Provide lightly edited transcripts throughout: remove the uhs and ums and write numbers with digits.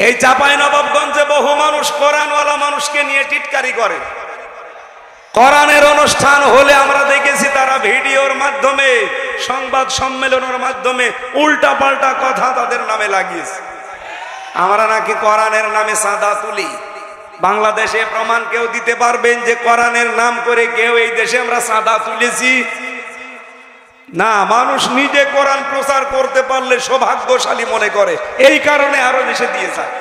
এই চাঁপাইনবাবগঞ্জে বহু মানুষ কোরআনওয়ালা মানুষকে নিয়ে টিটকারি করে। কোরআনের অনুষ্ঠান হলে আমরা দেখেছি তারা ভিডিওর মাধ্যমে, সংবাদ সম্মেলনের মাধ্যমে উল্টা পাল্টা কথা তাদের নামে লাগিয়েছে। আমরা নাকি কোরআনের নামে চাঁদা তুলি। বাংলাদেশে প্রমাণ কেউ দিতে পারবেন যে কোরআনের নাম করে কেউ এই দেশে আমরা চাঁদা তুলেছি? না, মানুষ নিজে কোরআন প্রচার করতে পারলে সৌভাগ্যশালী মনে করে, এই কারণে আরো দেশে দিয়ে যায়।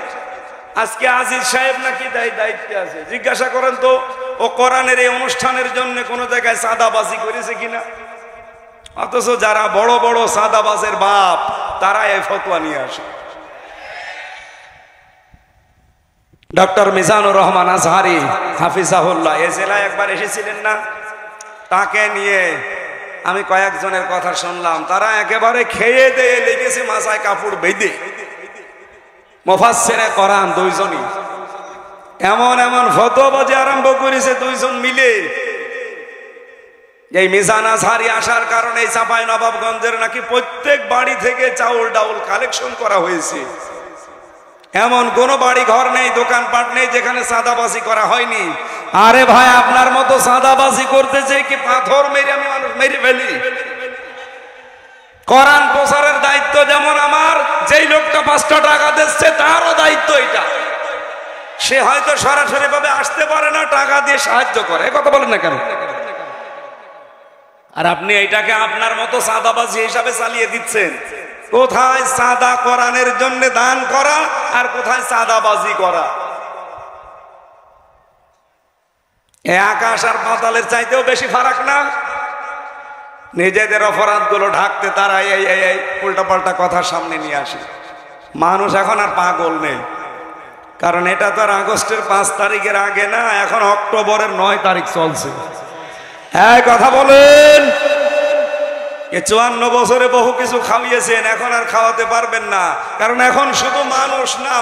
আজকে আজিজ সাহেব নাকি দায়িত্বে আছে, জিজ্ঞাসা করেন তো ও কোরআনের এই অনুষ্ঠানের জন্য কোন জায়গায় চাঁদাবাজি করেছে কিনা? অথচ যারা বড় বড় চাঁদাবাজের বাপ তারা এই ফতোয়া নিয়ে আসে। ডক্টর মিজানুর রহমান আজহারি হাফিজাহুল্লাহ এই জেলায় একবার এসেছিলেন না? তাকে নিয়ে আমি কয়েকজনের কথা শুনলাম, তারা একেবারে খেয়ে দিয়ে লেগেছে মাথায় কাপড় বেঁধে। মুফাসসিরে কোরআন দুইজনই এমন এমন ফতোয়াবাজি আরম্ভ করেছে দুইজন মিলে। এই মিজান আজহারি আসার কারণে এই চাঁপাইনবাবগঞ্জের নাকি প্রত্যেক বাড়ি থেকে চাউল ডাউল কালেকশন করা হয়েছে। এমন কোন বাড়ি ঘর নেই, দোকানপাট নেই যেখানে চাঁদাবাজি করা হয়নি। আরে ভাই, আপনার মতো চাঁদাবাজি করতেছে কি পাথর মেরে আমি মানুষ মেরে ফেলি? কোরআন প্রচারের দায়িত্ব যেমন আমার, যেই লোকটা 5টা টাকা দিচ্ছে তারও দায়িত্ব এটা। সে হয়তো সরাসরি ভাবে আসতে পারে না, টাকা দিয়ে সাহায্য করে, কথা বলেন না কেন? আর আপনি এইটাকে আপনার মতো চাঁদাবাজি হিসাবে চালিয়ে দিচ্ছেন। কোথায় চাঁদা কোরআনের জন্য দান করা আর কোথায় চাঁদাবাজি করা? আকাশ আর পাতালের চাইতেও বেশি ফারাক না? নিজেদের অপরাধগুলো ঢাকতে তারা এই উল্টা পাল্টা কথা সামনে নিয়ে আসে। মানুষ এখন আর পাগল নেই, কারণ এটা তো আর আগস্টের 5 তারিখের আগে না, এখন অক্টোবরের 9 তারিখ চলছে। হ্যাঁ, কথা বলেন। 54 বছরে বহু কিছু খাওয়িয়েছেন, এখন আর খাওয়াতে পারবেন না, কারণ এখন শুধু মানুষ না,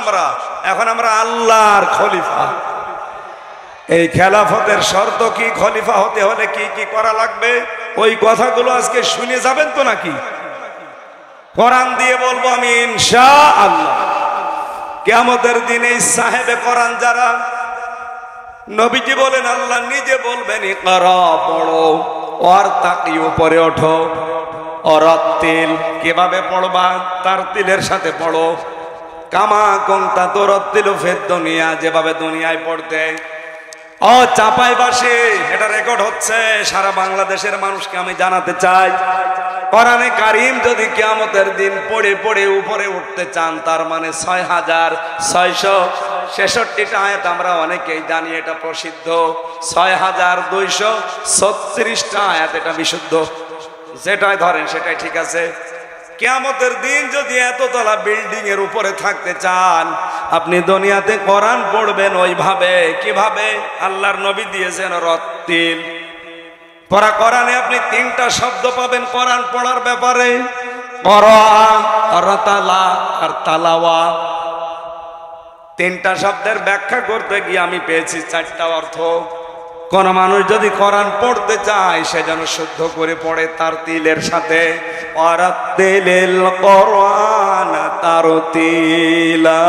এখন আমরা আল্লাহর খলিফা। এই খেলাফতের শর্ত কি, খলিফা হতে হলে কি কি করা লাগবে, ওই কথাগুলো আজকে শুনে যাবেন তো নাকি? কোরআন দিয়ে বলবো আমি ইনশাআল্লাহ। কিয়ামতের দিনে সাহেবে কোরআন যারা, নবীজি বলেন, আল্লাহ নিজে বলবেন ইকরা, পড়ো, ওয়ার তাকি, উপরে ওঠো, অরাত্তিল, কিভাবে পড়বা? তার তিলের সাথে পড়ো, কামা কুনতা তুরাত্তিলু ফিদ দুনিয়া, যেভাবে দুনিয়ায় পড়তে। ও চাঁপাইবাসী, এটা রেকর্ড হচ্ছে, সারা বাংলাদেশের মানুষকে আমি জানাতে চাই, কোরআনে কারীম যদি কিয়ামতের দিন পড়ে পড়ে উপরে উঠতে চান, তার মানে 6666টা আয়াত আমরা অনেকেই জানি, এটা প্রসিদ্ধ। 6236টা আয়াত, এটা বিশুদ্ধ। যেটাই ধরেন সেটাই ঠিক আছে। কিয়ামতের দিন যদি এততলা বিল্ডিং এর উপরে থাকতে চান, আপনি দুনিয়াতে কোরআন পড়বেন ওইভাবে। কিভাবে? আল্লাহর নবী দিয়েছেন রত্তিল পড়া। কোরআনে আপনি 3টা শব্দ পাবেন কোরআন পড়ার ব্যাপারে, করা, রাতালা আর তালাওয়া। 3টা শব্দের ব্যাখ্যা করতে গিয়ে আমি পেয়েছি 4টা অর্থ। কোন মানুষ যদি কোরআন পড়তে চায়, সে যেন শুদ্ধ করে পড়ে তার তিলের সাথে। ওয়ারাত্তিলিল কোরআন তারতিলা।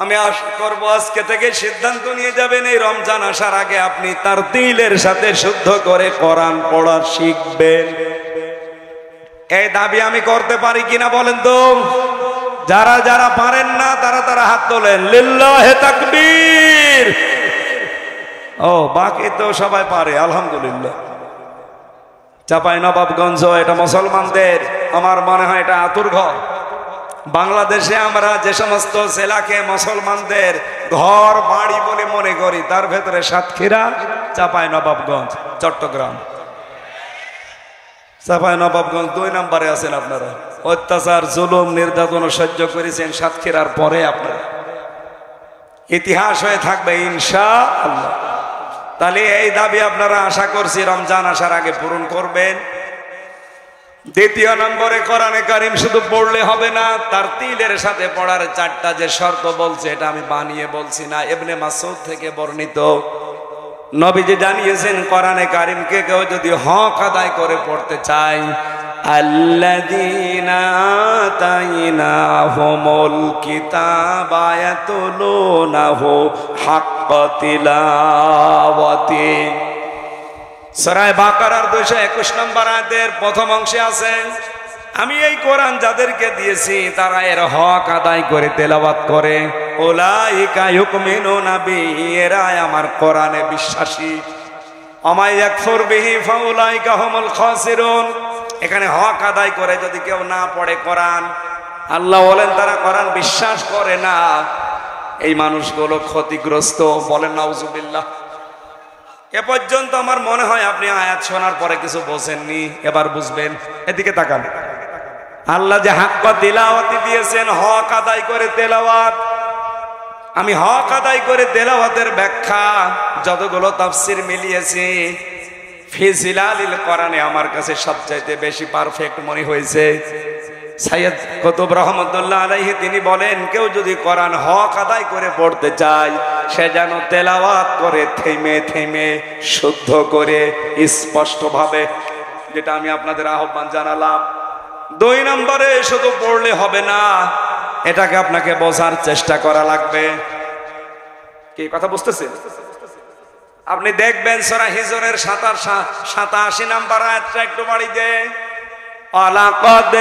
আমি আশা করবো আজকে থেকে সিদ্ধান্ত নিয়ে যাবেন, এই রমজান আসার আগে আপনি তার তিলের সাথে শুদ্ধ করে কোরআন পড়া শিখবেন। এই দাবি আমি করতে পারি কিনা বলেন তো? যারা যারা পারেন না তারা হাত তোলেন। লিল্লাহে তাকবীর। ও, বাকি তো সবাই পারে, আলহামদুলিল্লাহ। চাঁপাইনবাবগঞ্জ এটা মুসলমানদের, আমার মনে হয় এটা আতুর ঘর। বাংলাদেশে আমরা যে সমস্ত জেলাকে মুসলমানদের ঘর বাড়ি বলে মনে করি, তার ভেতরে সাতক্ষীরা, চাঁপাইনবাবগঞ্জ, চট্টগ্রাম। চাঁপাইনবাবগঞ্জ 2 নম্বরে আছেন আপনারা। অত্যাচার, জুলুম, নির্যাতন সহ্য করেছেন সাতক্ষীরার পরে আপনারা। ইতিহাস হয়ে থাকবে ইনশাআল্লাহ। তাহলে এই দাবি আপনারা আশা করছি রমজান আসার আগে পূরণ করবেন। 2 নম্বরে, কোরআনে কারীম শুধু পড়লে হবে না, তার তিলের সাথে পড়ার 4টা যে শর্ত বলছে, এটা আমি বানিয়ে বলছি না, ইবনে মাসউদ থেকে বর্ণিত। নবীজি জানিয়েছেন, কোরআনে কারীমকে কেউ যদি হক আদায় করে পড়তে চায়, আল্লাযীনা আতাইনাহুমুল কিতাবা ইয়াতলুনাহু হাক্কা তিলাওয়াতি। সূরা বাকারার 221 নম্বর আয়াতের প্রথম অংশে আছে, আমি এই কোরআন যাদেরকে দিয়েছি তারা এর হক আদায় করে তেলাওয়াত করে। উলাইকা ইউমিনুনা বিহি, এরা আমার কোরআনে বিশ্বাসী। ওয়া ইয়াকফুর বিহি ফাউলাইকা হুমুল খাসিরুন। এখানে হক আদায় করে যদি কেউ না পড়ে কোরআন, আল্লাহ বলেন তারা কোরআন বিশ্বাস করে না, এই মানুষগুলো ক্ষতিগ্রস্ত। বলেন নাউজুবিল্লাহ। এ পর্যন্ত আমার মনে হয় আপনি আয়াত শোনার পরে কিছু বোঝেননি, এবার বুঝবেন। এদিকে তাকান। আল্লাহ যে হাক্কা তিলাওয়াতি দিয়েছেন, হক আদায় করে তেলাওয়াত। আমি হক আদায় করে তেলাওয়াতের ব্যাখ্যা যতগুলো তাফসীর মিলিয়েছি, ফি জিলালিল কোরআনে আমার কাছে সবচাইতে বেশি পারফেক্ট মনে হয়েছে। সাইয়্যিদ কুতুব রহমাতুল্লাহ আলাইহি তিনি বলেন, কেউ যদি কোরআন হক আদায় করে পড়তে চায়, সে যেন তেলাওয়াত করে থেমে থেমে শুদ্ধ করে স্পষ্টভাবে, যেটা আমি আপনাদের আহ্বান জানালাম। 2 নম্বরে শুধু পড়লে হবে না, এটাকে আপনাকে বোঝার চেষ্টা করা লাগবে। কি কথা বুঝতেছেন? আপনি দেখবেন সূরা হিজরের 87 নম্বর আয়াতটা একটু বাড়ি দে, ওয়ালাকাদ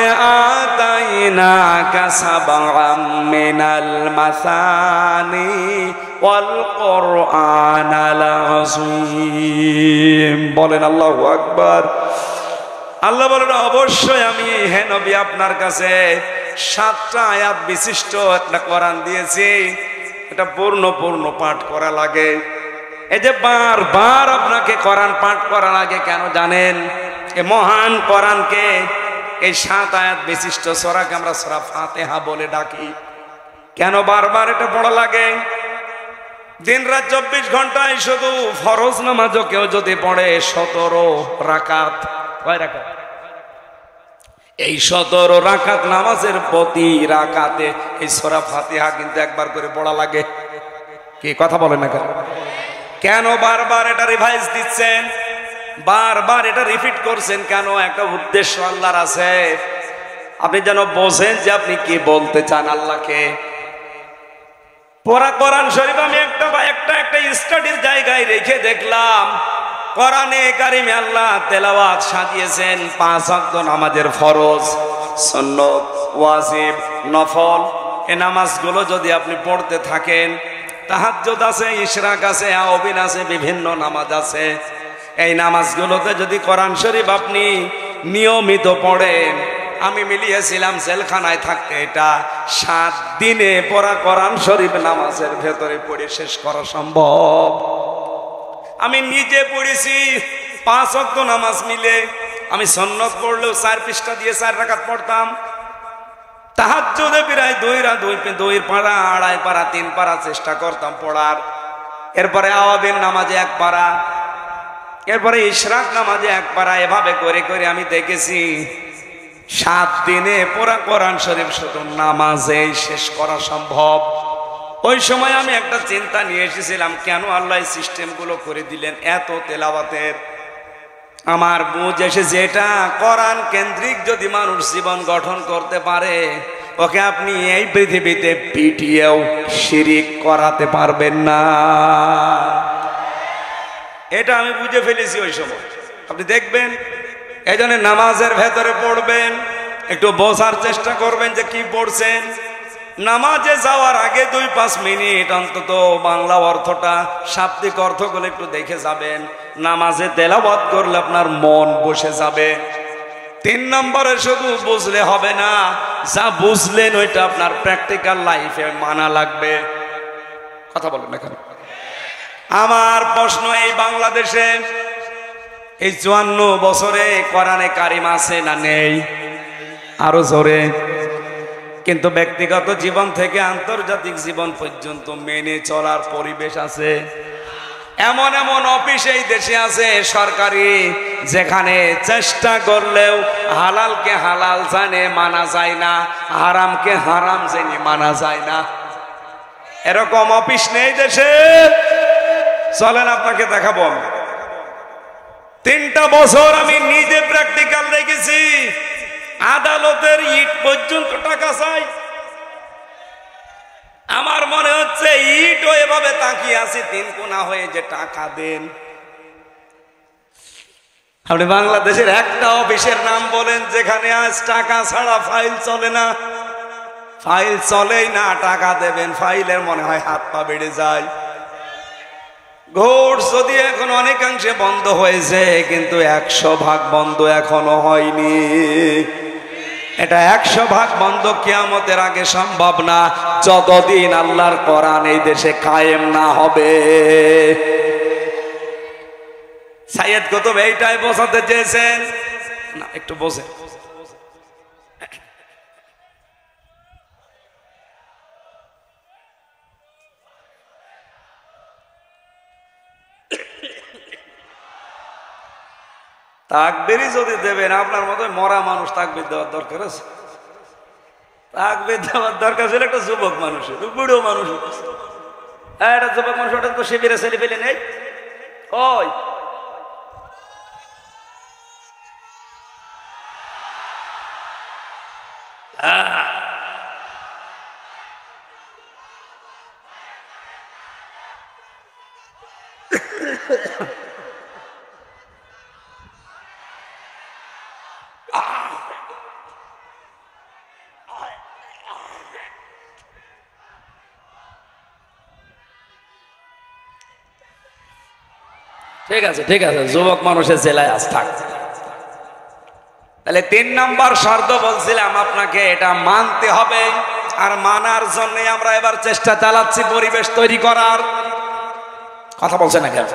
আতাইনাকা সাবআম মিনাল মাসানি ওয়াল কুরআনাল আযীম। বলেন আল্লাহু আকবার। আল্লাহ বলেন, অবশ্যই আমি হে নবী আপনার কাছে 7টা আয়াত বিশিষ্ট একটা কোরআন দিয়েছি। এটা পূর্ণ পাঠ করা লাগে। এই যে বারবার আপনাকে কোরআন পাঠ করা লাগে কেন জানেন? এই মহান কোরআনকে, এই 7 আয়াত বিশিষ্ট সূরাকে আমরা সূরা ফাতিহা বলে ডাকি। কেন বারবার এটা পড়া লাগে? দিন রাত 24 ঘন্টায় শুধু ফরজ নামাজও কেউ যদি পড়ে 17 রাকাত, কয় রাকাত? এই 17 রাকাত নামাজের প্রতি রাকাতে এই সূরা ফাতিহা কিন্তু একবার করে পড়া লাগে। কি কথা বলেন না কেন? কেন বারবার এটা রিভাইজ দিচ্ছেন, বারবার এটা রিপিট করছেন কেন? একটা উদ্দেশ্য আল্লাহর আছে, আপনি যেন বোঝেন যে আপনি কি বলতে চান আল্লাহকে। পড়া কোরআন শরীফ আমি একটা স্টাডির জায়গায় রেখে দেখলাম, কোরআনে কারিমে আল্লাহ তেলাওয়াত সাজিয়েছেন 5 ওয়াক্ত নামাজের ফরজ, সুন্নত, ওয়াজিব, নফল। এই নামাজগুলো যদি আপনি পড়তে থাকেন, তাহাজ্জুদ আছে, ইশরাক আছে, আওবিন আছে, বিভিন্ন নামাজ আছে। এই নামাজগুলোতে যদি কোরআন শরীফ আপনি নিয়মিত পড়েন, আমি মিলিয়েছিলাম জেলখানায় থাকতে এটা 7 দিনে পড়া কোরআন শরীফ নামাজের ভেতরে পড়ে শেষ করা সম্ভব। আমি নিজে পড়েছি 5 ওয়াক্ত নামাজ মিলে। আমি সুন্নত পড়লেও 4 পৃষ্ঠা দিয়ে 4 রাকাত পড়তাম। তাহাজ্জুদে প্রায় 2 পারা, 2.5 পারা, 3 পারা চেষ্টা করতাম পড়ার। এরপরে আওয়াবিন নামাজে 1 পারা, এরপরে ইশরাক নামাজে 1 পারা। এভাবে করে করে আমি দেখেছি 7 দিনে পুরা কোরআন শরীফ শুধু নামাজেই শেষ করা সম্ভব। ওই সময় আমি একটা চিন্তা নিয়ে এসেছিলাম, কেন আল্লাহ এই সিস্টেমগুলো করে দিলেন এত তেলাওয়াতের? আমার বুঝ এসেছে, এটা কোরআন কেন্দ্রিক যদি মানুষ জীবন গঠন করতে পারে, ওকে আপনি এই পৃথিবীতে পিটিয়েও শিরিক করাতে পারবেন না। এটা আমি বুঝে ফেলেছি ওই সময়। আপনি দেখবেন, এই জন্য নামাজের ভেতরে পড়বেন, একটু বোঝার চেষ্টা করবেন যে কি পড়ছেন। নামাজে যাওয়ার আগে 2-5 মিনিট অন্তত বাংলা অর্থটা, শাব্দিক অর্থগুলো একটু দেখে যাবেন। নামাজে তেলাওয়াত করলে আপনার মন বসে যাবে। 3 নম্বরে শুধু বুঝলে হবে না, যা বুঝলেন ওইটা আপনার প্র্যাকটিক্যাল লাইফে মানা লাগবে। কথা বলেন না কেন? আমার প্রশ্ন, এই বাংলাদেশে এই 54 বছরে কোরআনে কারিম আছে না নেই? আরো জোরে। কিন্তু ব্যক্তিগত জীবন থেকে আন্তর্জাতিক জীবন পর্যন্ত মেনে চলার পরিবেশ আছে। এমন এমন অফিস এই দেশে আছে সরকারি, যেখানে চেষ্টা করলেও হালালকে হালাল জানে মানা যায় না, হারামকে হারাম জেনে মানা যায় না। এরকম অফিস নেই দেশে? চলেন আপনাকে দেখাবো। 3টা বছর আমি নিজে প্র্যাকটিক্যাল দেখেছি। আদালতের ইট পর্যন্ত টাকা চাই। আমার মনে হচ্ছে ইটও এভাবে তাকিয়ে আছে তিন কোনা হয়ে যে টাকা দেন। আপনি বাংলাদেশের একটা অফিসের নাম বলেন যেখানে আজ টাকা ছাড়া ফাইল চলে না, ফাইল চলেই না, টাকা দেবেন ফাইলের মনে হয় হাত পা বেড়ে যায়। ঘোষ যদি এখন অনেকাংশে বন্ধ হয়েছে, কিন্তু 100% বন্ধ এখনো হয়নি। এটা 100% বন্ধ কিয়ামতের আগে সম্ভব না, যতদিন আল্লাহর কোরআন এই দেশে কায়েম না হবে। সাইয়েদ কুতুব এইটাই বোঝাতে চেয়েছেন না, একটু বোঝে। তাকবীরই যদি দেবেন, আপনার মতো মরা মানুষ তাকবীর দেওয়ার দরকার আছে? তাকবীর দেওয়ার দরকার ছিল একটা যুবক মানুষের, বুড়ো মানুষ। একটা যুবক মানুষ, ওটা তো শিবিরে ছেলে পেলে নেই। ওই ঠিক আছে, ঠিক আছে, যুবক মানুষের জেলায় আজ থাক। তাহলে 3 নম্বর শর্ত বলছিলাম আপনাকে, এটা মানতে হবে। আর মানার জন্য আমরা এবার চেষ্টা চালাচ্ছি পরিবেশ তৈরি করার। কথা বলছেন না কেন?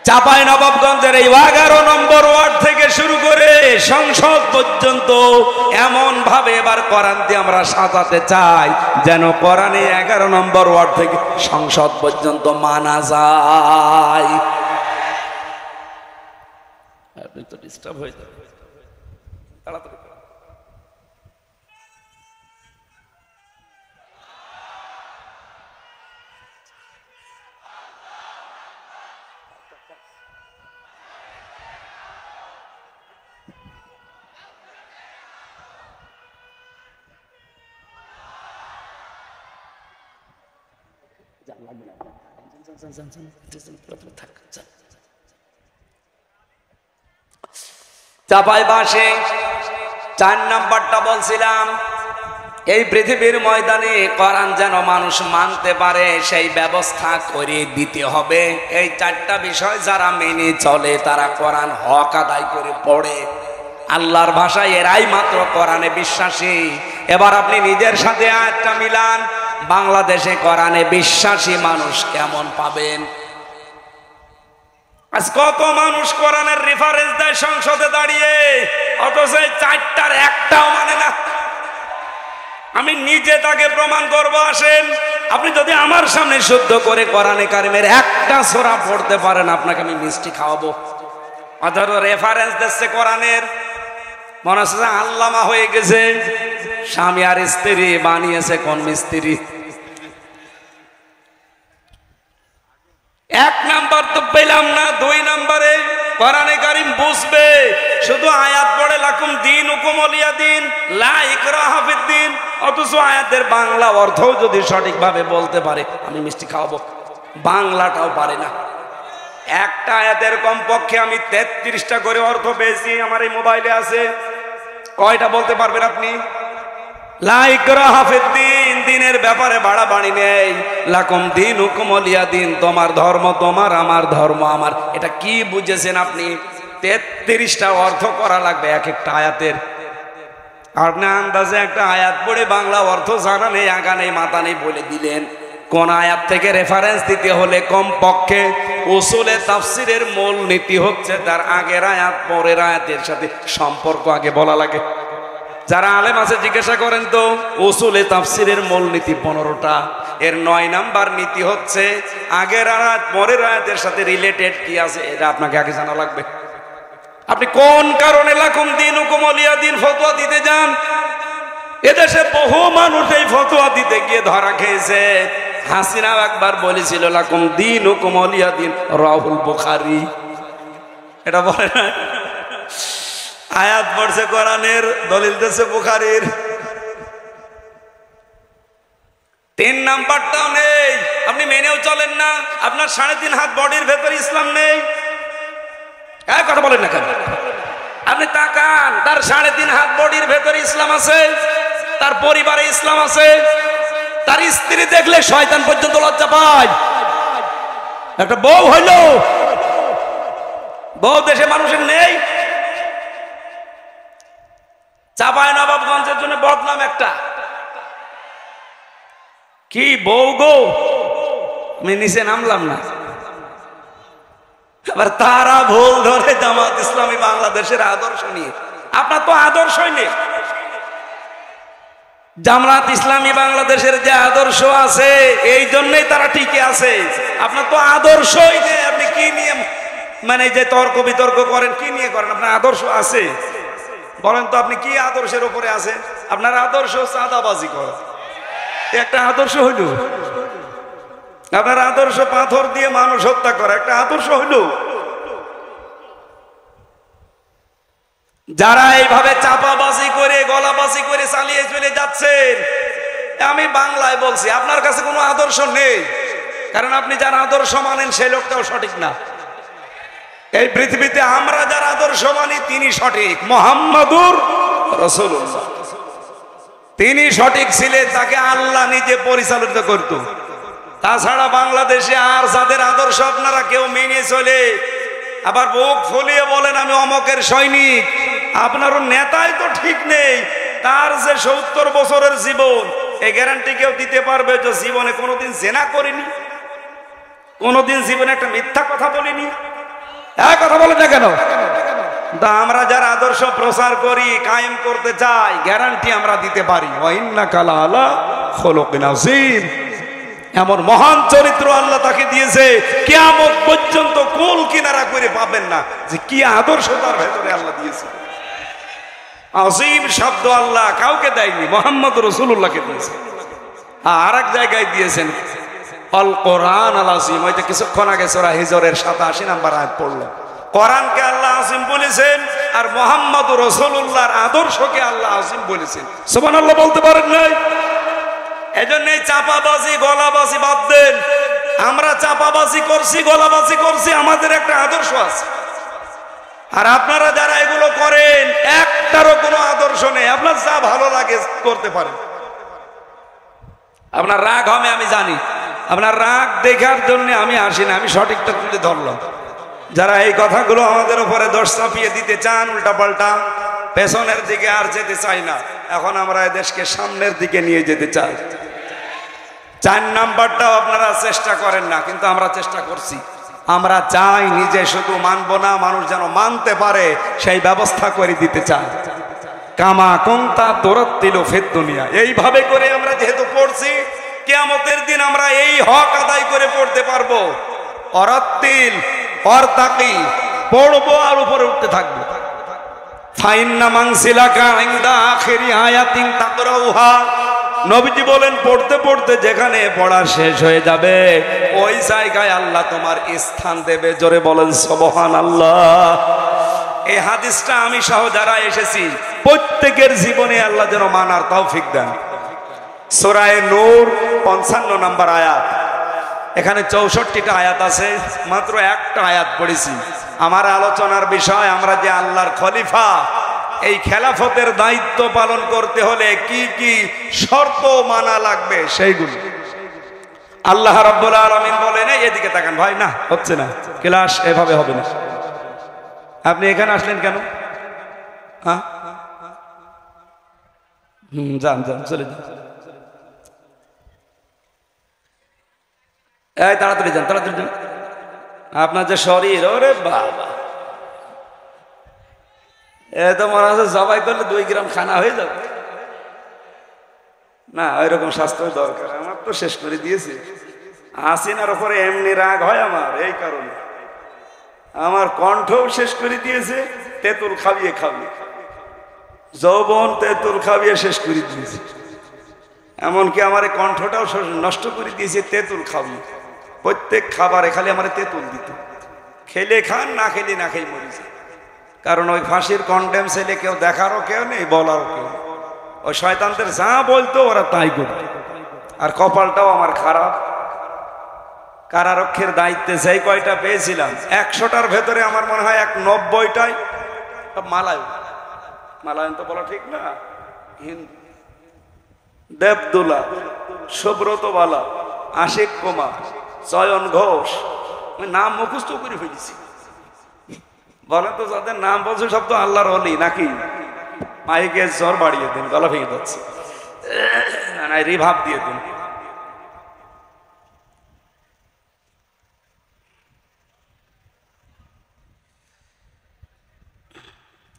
চাঁপাইনবাবগঞ্জের এই 11 নম্বর ওয়ার্ড থেকে শুরু করে সংসদ পর্যন্ত এমন ভাবে এবার কোরআন দিয়ে আমরা সাজাতে চাই যেন কোরআনে 11 নম্বর ওয়ার্ড থেকে সংসদ পর্যন্ত মানা যায়। আপনি তো ডিস্টার্ব হয়ে যাবে, তাড়াতাড়ি। চাঁপাইবাসে 4 নাম্বারটা বলছিলাম, এই পৃথিবীর ময়দানে কোরআন যেন মানুষ মানতে পারে সেই ব্যবস্থা করে দিতে হবে। এই 4টা বিষয় যারা মেনে চলে তারা কোরআন হক আদায় করে পড়ে। আল্লাহর ভাষায় এরাই মাত্র কোরআনে বিশ্বাসী। এবার আপনি নিজের সাথে আয়াতটা মিলান, বাংলাদেশে কোরআনে বিশ্বাসী মানুষ কেমন পাবেন? আজ কত মানুষ কোরআনের রেফারেন্স দেয় সংসদে দাঁড়িয়ে, অথচ 4টার একটাও মানে না। আমি নিজে তাকে প্রমাণ করব। আসেন, আপনি যদি আমার সামনে শুদ্ধ করে কোরআনে কারিমের একটা সূরা পড়তে পারেন, আপনাকে আমি মিষ্টি খাওয়াবো। অথচ রেফারেন্স দিচ্ছে কোরআনের, মনে হচ্ছে আল্লামা হয়ে গেছে। স্বামী আর স্ত্রী বানিয়েছে কোন মিস্ত্রি? 1 নাম্বার তো পেলাম না। 2 নম্বরে কোরআনে কারীম বুঝবে, শুধু আয়াত পড়ে লাকুম দীনুকুম ওয়ালিয়া দিন, লা ইকরাহা ফিদ্দিন, অথচ আয়াতের বাংলা অর্থও যদি সঠিকভাবে বলতে পারে আমি মিষ্টি খাওয়াবো, বাংলাটাও পারে না। একটা আয়াতের কমপক্ষে আমি 33টা করে অর্থ পেয়েছি, আমার এই মোবাইলে আছে। কয়টা বলতে পারবেন আপনি? লা ইকরাহা ফিদ্দিন, দিনের ব্যাপারে বাড়াবাড়ি নেই। লাকুম দীনুকুম ওয়ালিয়া দিন, তোমার ধর্ম তোমার, আমার ধর্ম আমার। এটা কি বুঝেছেন আপনি? 33টা অর্থ করা লাগবে এক একটা আয়াতের। আপনি আন্দাজে একটা আয়াত পড়ে বাংলা অর্থ জানা নেই, আগা নেই, মাথা নেই বলে দিলেন। কোন আয়াত থেকে রেফারেন্স দিতে হলে কমপক্ষে উসুলে তাফসিরের মূল নীতি হচ্ছে তার আগের আয়াত পরের আয়াতের সাথে সম্পর্ক আগে বলা লাগে। যারা আলেম আছে জিজ্ঞাসা করেন তো, উসুলে তাফসিরের মূল নীতি 15টা, এর 9 নাম্বার নীতি হচ্ছে আগের আয়াত পরের আয়াতের সাথে রিলেটেড কি আছে এটা আপনাকে আগে জানা লাগবে। আপনি কোন কারণে লাকুম দীনুকুম ওয়ালিয়া দিন ফতোয়া দিতে যান? এদেশে বহু মানুষ এই ফতোয়া দিতে গিয়ে ধরা খেয়েছে। হাসিনা একবার বলেছিল লাকুম দীনুকুম ওয়ালিয়া দিন, রাহুল বুখারী। এটা বলে না? আয়াত পড়ছে কোরআনের, দলিল দিচ্ছে বুখারীর। 3 নাম্বারটাও নেই, আপনি মেনেও চলেন না। আপনার 3.5 হাত বডির ভেতরে ইসলাম নেই। কথা বলেন না কেন? আপনি তাকান, তার 3.5 হাত বডির ভেতরে ইসলাম আছে, তার পরিবারে ইসলাম আছে, তার স্ত্রী দেখলে শয়তান পর্যন্ত লজ্জা পায়। একটা বউ হইল, বউ দেশে মানুষের নেই। চাঁপাইনবাবগঞ্জের জন্য বদনাম একটা, কি বউ গো, আমি নিচে নামলাম না। আবার তারা ভুল ধরে জামাত ইসলামী বাংলাদেশের আদর্শ নিয়ে। আপনার তো আদর্শই নেই। জামাত ইসলামী বাংলাদেশের যে আদর্শ আছে, এই জন্যই তারা টিকে আছে। আপনার তো আদর্শই নেই। আপনি কি নিয়ে মানে যে তর্ক বিতর্ক করেন, কি নিয়ে করেন? আপনার আদর্শ আছে বলেন তো, আপনি কি আদর্শের উপরে আছে? আপনার আদর্শ চাঁদাবাজি করা, একটা আদর্শ হইল। আপনার আদর্শ পাথর দিয়ে মানুষ হত্যা করা, একটা আদর্শ হইল। যারা এইভাবে চাপাবাজি করে গলাবাজি করে চালিয়ে চলে যাচ্ছেন, আমি বাংলায় বলছি, আপনার কাছে কোনো আদর্শ নেই। কারণ আপনি যার আদর্শ মানেন সেই লোকটাও সঠিক না। এই পৃথিবীতে আমরা যার আদর্শ মানি তিনি সঠিক। মুহাম্মাদুর রাসূলুল্লাহ, তিনি সঠিক ছিলেন, তাকে আল্লাহ নিজে পরিচালিত করত। তাছাড়া বাংলাদেশে আর যাদের আদর্শ আপনারা কেউ মেনে চলে, আবার বুক ফুলিয়ে বলেন আমি অমকের সৈনিক, আপনারও নেতাই তো ঠিক নেই। তার যে 70 বছরের জীবন, এই গ্যারান্টি কেউ দিতে পারবে যে জীবনে কোনোদিন জেনা করিনি, কোনোদিন জীবনে একটা মিথ্যা কথা বলিনি? কথা বলেন না কেন? আমরা যারা আদর্শ প্রচার করি, কায়েম করতে চাই, গ্যারান্টি আমরা দিতে পারি। ওয়া ইন্নাকা লাআলা খুলুকিন আযীম, এমন মহান চরিত্র আল্লাহ তাকে দিয়েছে, কিয়ামত পর্যন্ত কুল কিনারা করে পাবেন না যে কি আদর্শ তার ভেতরে আল্লাহ দিয়েছে। আযীম শব্দ আল্লাহ কাউকে দেয়নি, মুহাম্মদ রাসূলুল্লাহকে দিয়েছে। আর এক জায়গায় দিয়েছেন আল কোরআন আল আযীম। ওই যে কিছুক্ষণ আগে সূরা হিজরের 87 নম্বর আয়াত পড়লাম। কোরআনকে আল্লাহ আযীম বলেছেন, আর মুহাম্মদ রাসূলুল্লাহর আদর্শকে আল্লাহ আযীম বলেছেন। সুবহানাল্লাহ বলতে পারেন নাই? এজন্য চাপাবাজি গলাবাজি বাদ দেন। আমরা চাপাবাজি করছি, গলাবাজি করছি, আমাদের একটা আদর্শ আছে। আর আপনারা যারা এগুলো করেন, একটারও কোনো আদর্শ নেই। আপনার যা ভালো লাগে করতে পারেন। আপনার রাগ হবে আমি জানি, আপনার রাগ দেখার জন্য আমি আসি না, আমি সঠিকটা তুলে ধরলাম। যারা এই কথাগুলো আমাদের উপরে দোষ চাপিয়ে দিতে চান, উল্টা পাল্টা, পেছনের দিকে আর যেতে চাই না। এখন আমরা এই দেশকে সামনের দিকে নিয়ে যেতে চাই। 4 নাম্বারটাও আপনারা চেষ্টা করেন না, কিন্তু আমরা চেষ্টা করছি। আমরা চাই নিজে শুধু মানব না, মানুষ যেন মানতে পারে সেই ব্যবস্থা করে দিতে চাই। কামা কুনতা তুরাত্তিলু ফিদ দুনিয়া, এইভাবে করে আমরা যেহেতু পড়ছি, কিয়ামতের দিন আমরা এই হক আদায় করে পড়তে পারবো। অরাত্তিল অরতাকি, পড়বো আর উপরে উঠতে থাকবো। ফাইন্না মানসিলাকা ইনদা আখিরি আয়াতিন তাকরাউহা, নবীজি বলেন পড়তে পড়তে যেখানে পড়া শেষ হয়ে যাবে, ওই জায়গায় আল্লাহ তোমার স্থান দেবে। জোরে বলেন সুবহানাল্লাহ। এই হাদিসটা আমি সহ যারা এসেছি, প্রত্যেকের জীবনে আল্লাহ যেন মানার তৌফিক দেন। সূরা নূর 55 নম্বর আয়াত। এখানে 64টা আয়াত আছে, মাত্র একটা আয়াত পড়েছি। আমার আলোচনার বিষয়, আমরা যে আল্লাহর খলিফা, এই খেলাফতের দায়িত্ব পালন করতে হলে কি কি শর্ত মানা লাগবে সেইগুলো আল্লাহ রাব্বুল আলামিন বলেন। এদিকে তাকান ভাই, না হচ্ছে না, ক্লাস এভাবে হবে না। আপনি এখানে আসলেন কেন? হ্যাঁ, যান যান, চলে যান। এই তাড়াতাড়ি যান, তাড়াতাড়ি যান। আপনার যে শরীর, ওরে বাবা, এ তো মনে হচ্ছে জবাই করলে 2 গ্রাম খানা হয়ে যাবে। না, ওইরকম স্বাস্থ্য দরকার। আমার তো শেষ করে দিয়েছে। হাসিনার উপরে এমনি রাগ হয় আমার, এই কারণে আমার কণ্ঠও শেষ করে দিয়েছে। তেঁতুল খাবিয়ে খাবিয়ে, যৌবন তেঁতুল খাবিয়ে শেষ করে দিয়েছে। এমনকি আমার কণ্ঠটাও নষ্ট করে দিয়েছে তেঁতুল খাবিয়ে। প্রত্যেক খাবারে খালি আমার তেঁতুল দিত। খেলে খান, না খেলে না খেয়ে মরেছে। কারণ ওই ফাঁসির কন্ডেম ছেলে কেউ দেখারও কেউ নেই, বলারও কেউ। ওই শয়তানদের যা বলতো ওরা তাই করত। আর কপালটাও আমার খারাপ, কারারক্ষের দায়িত্বে যেই কয়টা পেয়েছিলাম 100টার ভেতরে আমার মনে হয় 90টাই মালায়ন। মালায়ন তো বলা ঠিক না, হিন্দু। দেবদুলা, সুব্রত বালা, আশিক কুমার, চয়ন ঘোষ, নাম মুখস্থ করে ফেলেছি। বলেন তো যাদের নাম বলছে সব তো আল্লাহর ওলি নাকি? মাইকে জ্বর বাড়িয়ে দিন, গলা ভেঙে যাচ্ছে, রিভাব দিয়ে দিন।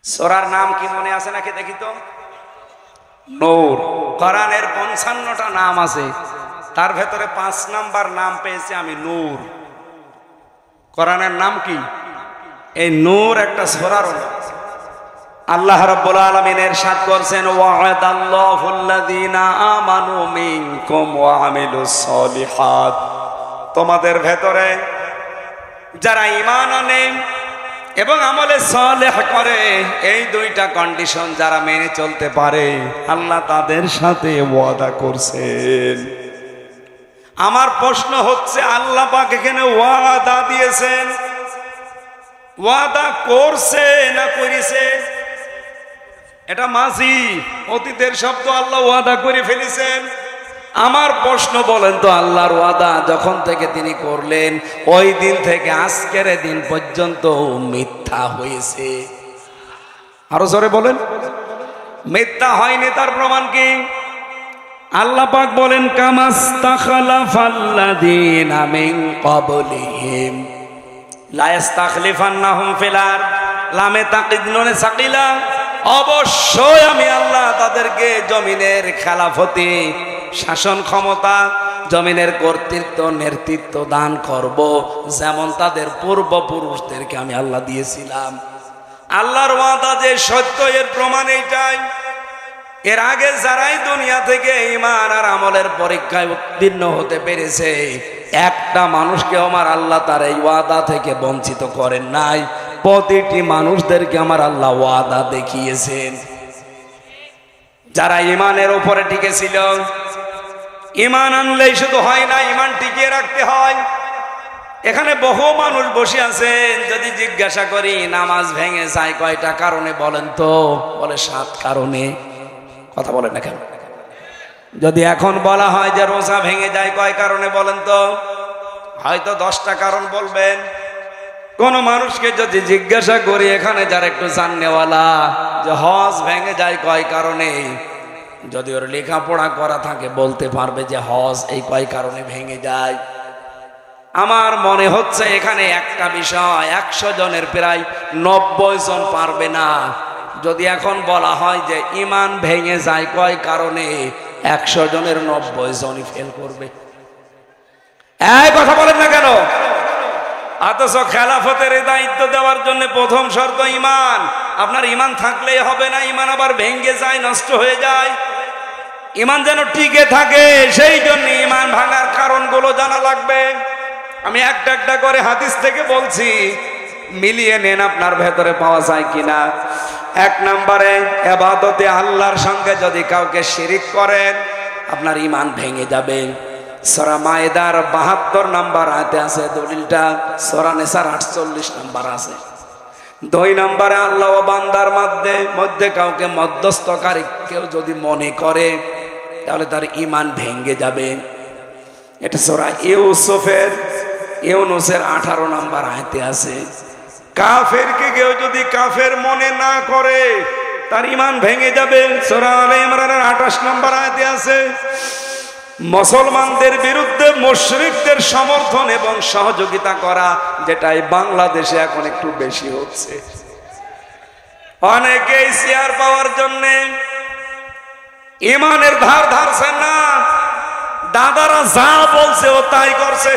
সূরার নাম কি মনে আছে নাকি দেখি তো? নূর। কোরআনের 55টা নাম আছে, তার ভেতরে 5 নাম্বার নাম পেয়েছি আমি, নূর। কোরআনের নাম কি? এই নূর একটা সূরার নাম। আল্লাহ রাব্বুল আলামিন ইরশাদ করেছেন, ওয়া'আদাল্লাহুল্লাযীনা আমানু মিনকুম ওয়া আমিলুস সলিহাত। তোমাদের ভেতরে যারা ঈমান আনে এবং আমলে সালেহ করে, এই দুইটা কন্ডিশন যারা মেনে চলতে পারে, আল্লাহ তাদের সাথে ওয়াদা করছেন। আমার প্রশ্ন হচ্ছে, আল্লাহ পাক এখানে ওয়াদা দিয়েছেন, ওয়াদা করছে না করেছে? এটা মাঝি, অতীতের শব্দ। আল্লাহ ওয়াদা করে ফেলেছেন। আমার প্রশ্ন, বলেন তো, আল্লাহর ওয়াদা যখন থেকে তিনি করলেন ওই দিন থেকে আজকের দিন পর্যন্ত মিথ্যা হয়েছে? আরো জোরে বলেন। মিথ্যা হয়নি, তার প্রমাণ কি? আল্লাহ পাক বলেন, কামাস্তাখলাফাল্লাযীনা মিন ক্বাবলিহিম লা ইস্তাখলিফান্নাহুম ফিল আরদ। লামে তাকিদ নুনে সাকিলা, অবশ্যই আমি আল্লাহ তাদেরকে জমিনের খেলাফতি, শাসন ক্ষমতা, জমিনের কর্তৃত্ব, নেতৃত্ব দান করব, যেমন তাদের পূর্বপুরুষদেরকে আমি আল্লাহ দিয়েছিলাম। আল্লাহর ওয়াদা যে সত্য, এর প্রমাণ এইটাই। এর আগে যারাই দুনিয়া থেকে ঈমান আর আমলের পরীক্ষায় উত্তীর্ণ হতে পেরেছে, একটা মানুষকে আমার আল্লাহ তার এই ওয়াদা থেকে বঞ্চিত করেন নাই। প্রতিটি মানুষদেরকে আমার আল্লাহ ওয়াদা দেখিয়েছেন। যারা ঈমানের উপরে টিকেছিল, ঈমান আনলেই শুধু হয় না, ঈমান টিকিয়ে রাখতে হয়। এখানে বহু মানুষ বসে আছেন, যদি জিজ্ঞাসা করি নামাজ ভেঙে যায় কয়টা কারণে বলেন তো, বলে 7 কারণে। কথা বলেন না কেন? যদি এখন বলা হয় যে রোজা ভেঙে যায় কয় কারণে বলেন তো, হয়তো 10টা কারণ বলবেন। কোন মানুষকে যদি জিজ্ঞাসা করি এখানে যারা একটু জাননেওয়ালা, যে হজ ভেঙে যায় কয় কারণে, যদি ওর লেখাপড়া করা থাকে বলতে পারবে যে হজ এই কয় কারণে ভেঙে যায়। আমার মনে হচ্ছে এখানে একটা বিষয় 100 জনের প্রায় 90 জন পারবে না। যদি এখন বলা হয় যে ঈমান ভেঙে যায় কয় কারণে, 100 জনের 90 জনই ফেল করবে। এই কথা বলেন না কেন? অথচ খেলাফতের দায়িত্ব দেওয়ার জন্য প্রথম শর্ত ঈমান। আপনার ঈমান থাকলেই হবে না, ঈমান আবার ভেঙে যায়, নষ্ট হয়ে যায়। ঈমান যেন টিকে থাকে, সেই জন্য ঈমান ভাঙার কারণগুলো জানা লাগবে। আমি একটা একটা করে হাদিস থেকে বলছি, মিলিয়ে নেন আপনার ভেতরে পাওয়া যায় কিনা। 1 নম্বরে, ইবাদতে আল্লাহর সঙ্গে যদি কাউকে শিরিক করেন, আপনার ঈমান ভেঙে যাবে। সূরা মায়েদার 72 নম্বর আয়াতে আছে দলিলটা, সূরা নিসার 48 নম্বর আছে। 2 নম্বরে, আল্লাহ ও বান্দার মধ্যে কাউকে মধ্যস্থকারী কেউ যদি মনে করে, তাহলে তার ঈমান ভেঙে যাবে। এটা সূরা ইউনূসের 18 নম্বর আয়াতে আছে। কাফেরকে কেউ যদি কাফের মনে না করে, তার ঈমান ভেঙে যাবে। সূরা আলে ইমরানের 28 নম্বর আয়াতে আছে। মুসলমানদের বিরুদ্ধে মুশরিকদের সমর্থন এবং সহযোগিতা করা, যেটাই বাংলাদেশে এখন একটু বেশি হচ্ছে। অনেকেই শেয়ার পাওয়ার জন্য ঈমানের ধার ধারছে না, দাদারা যা বলছে ও তাই করছে।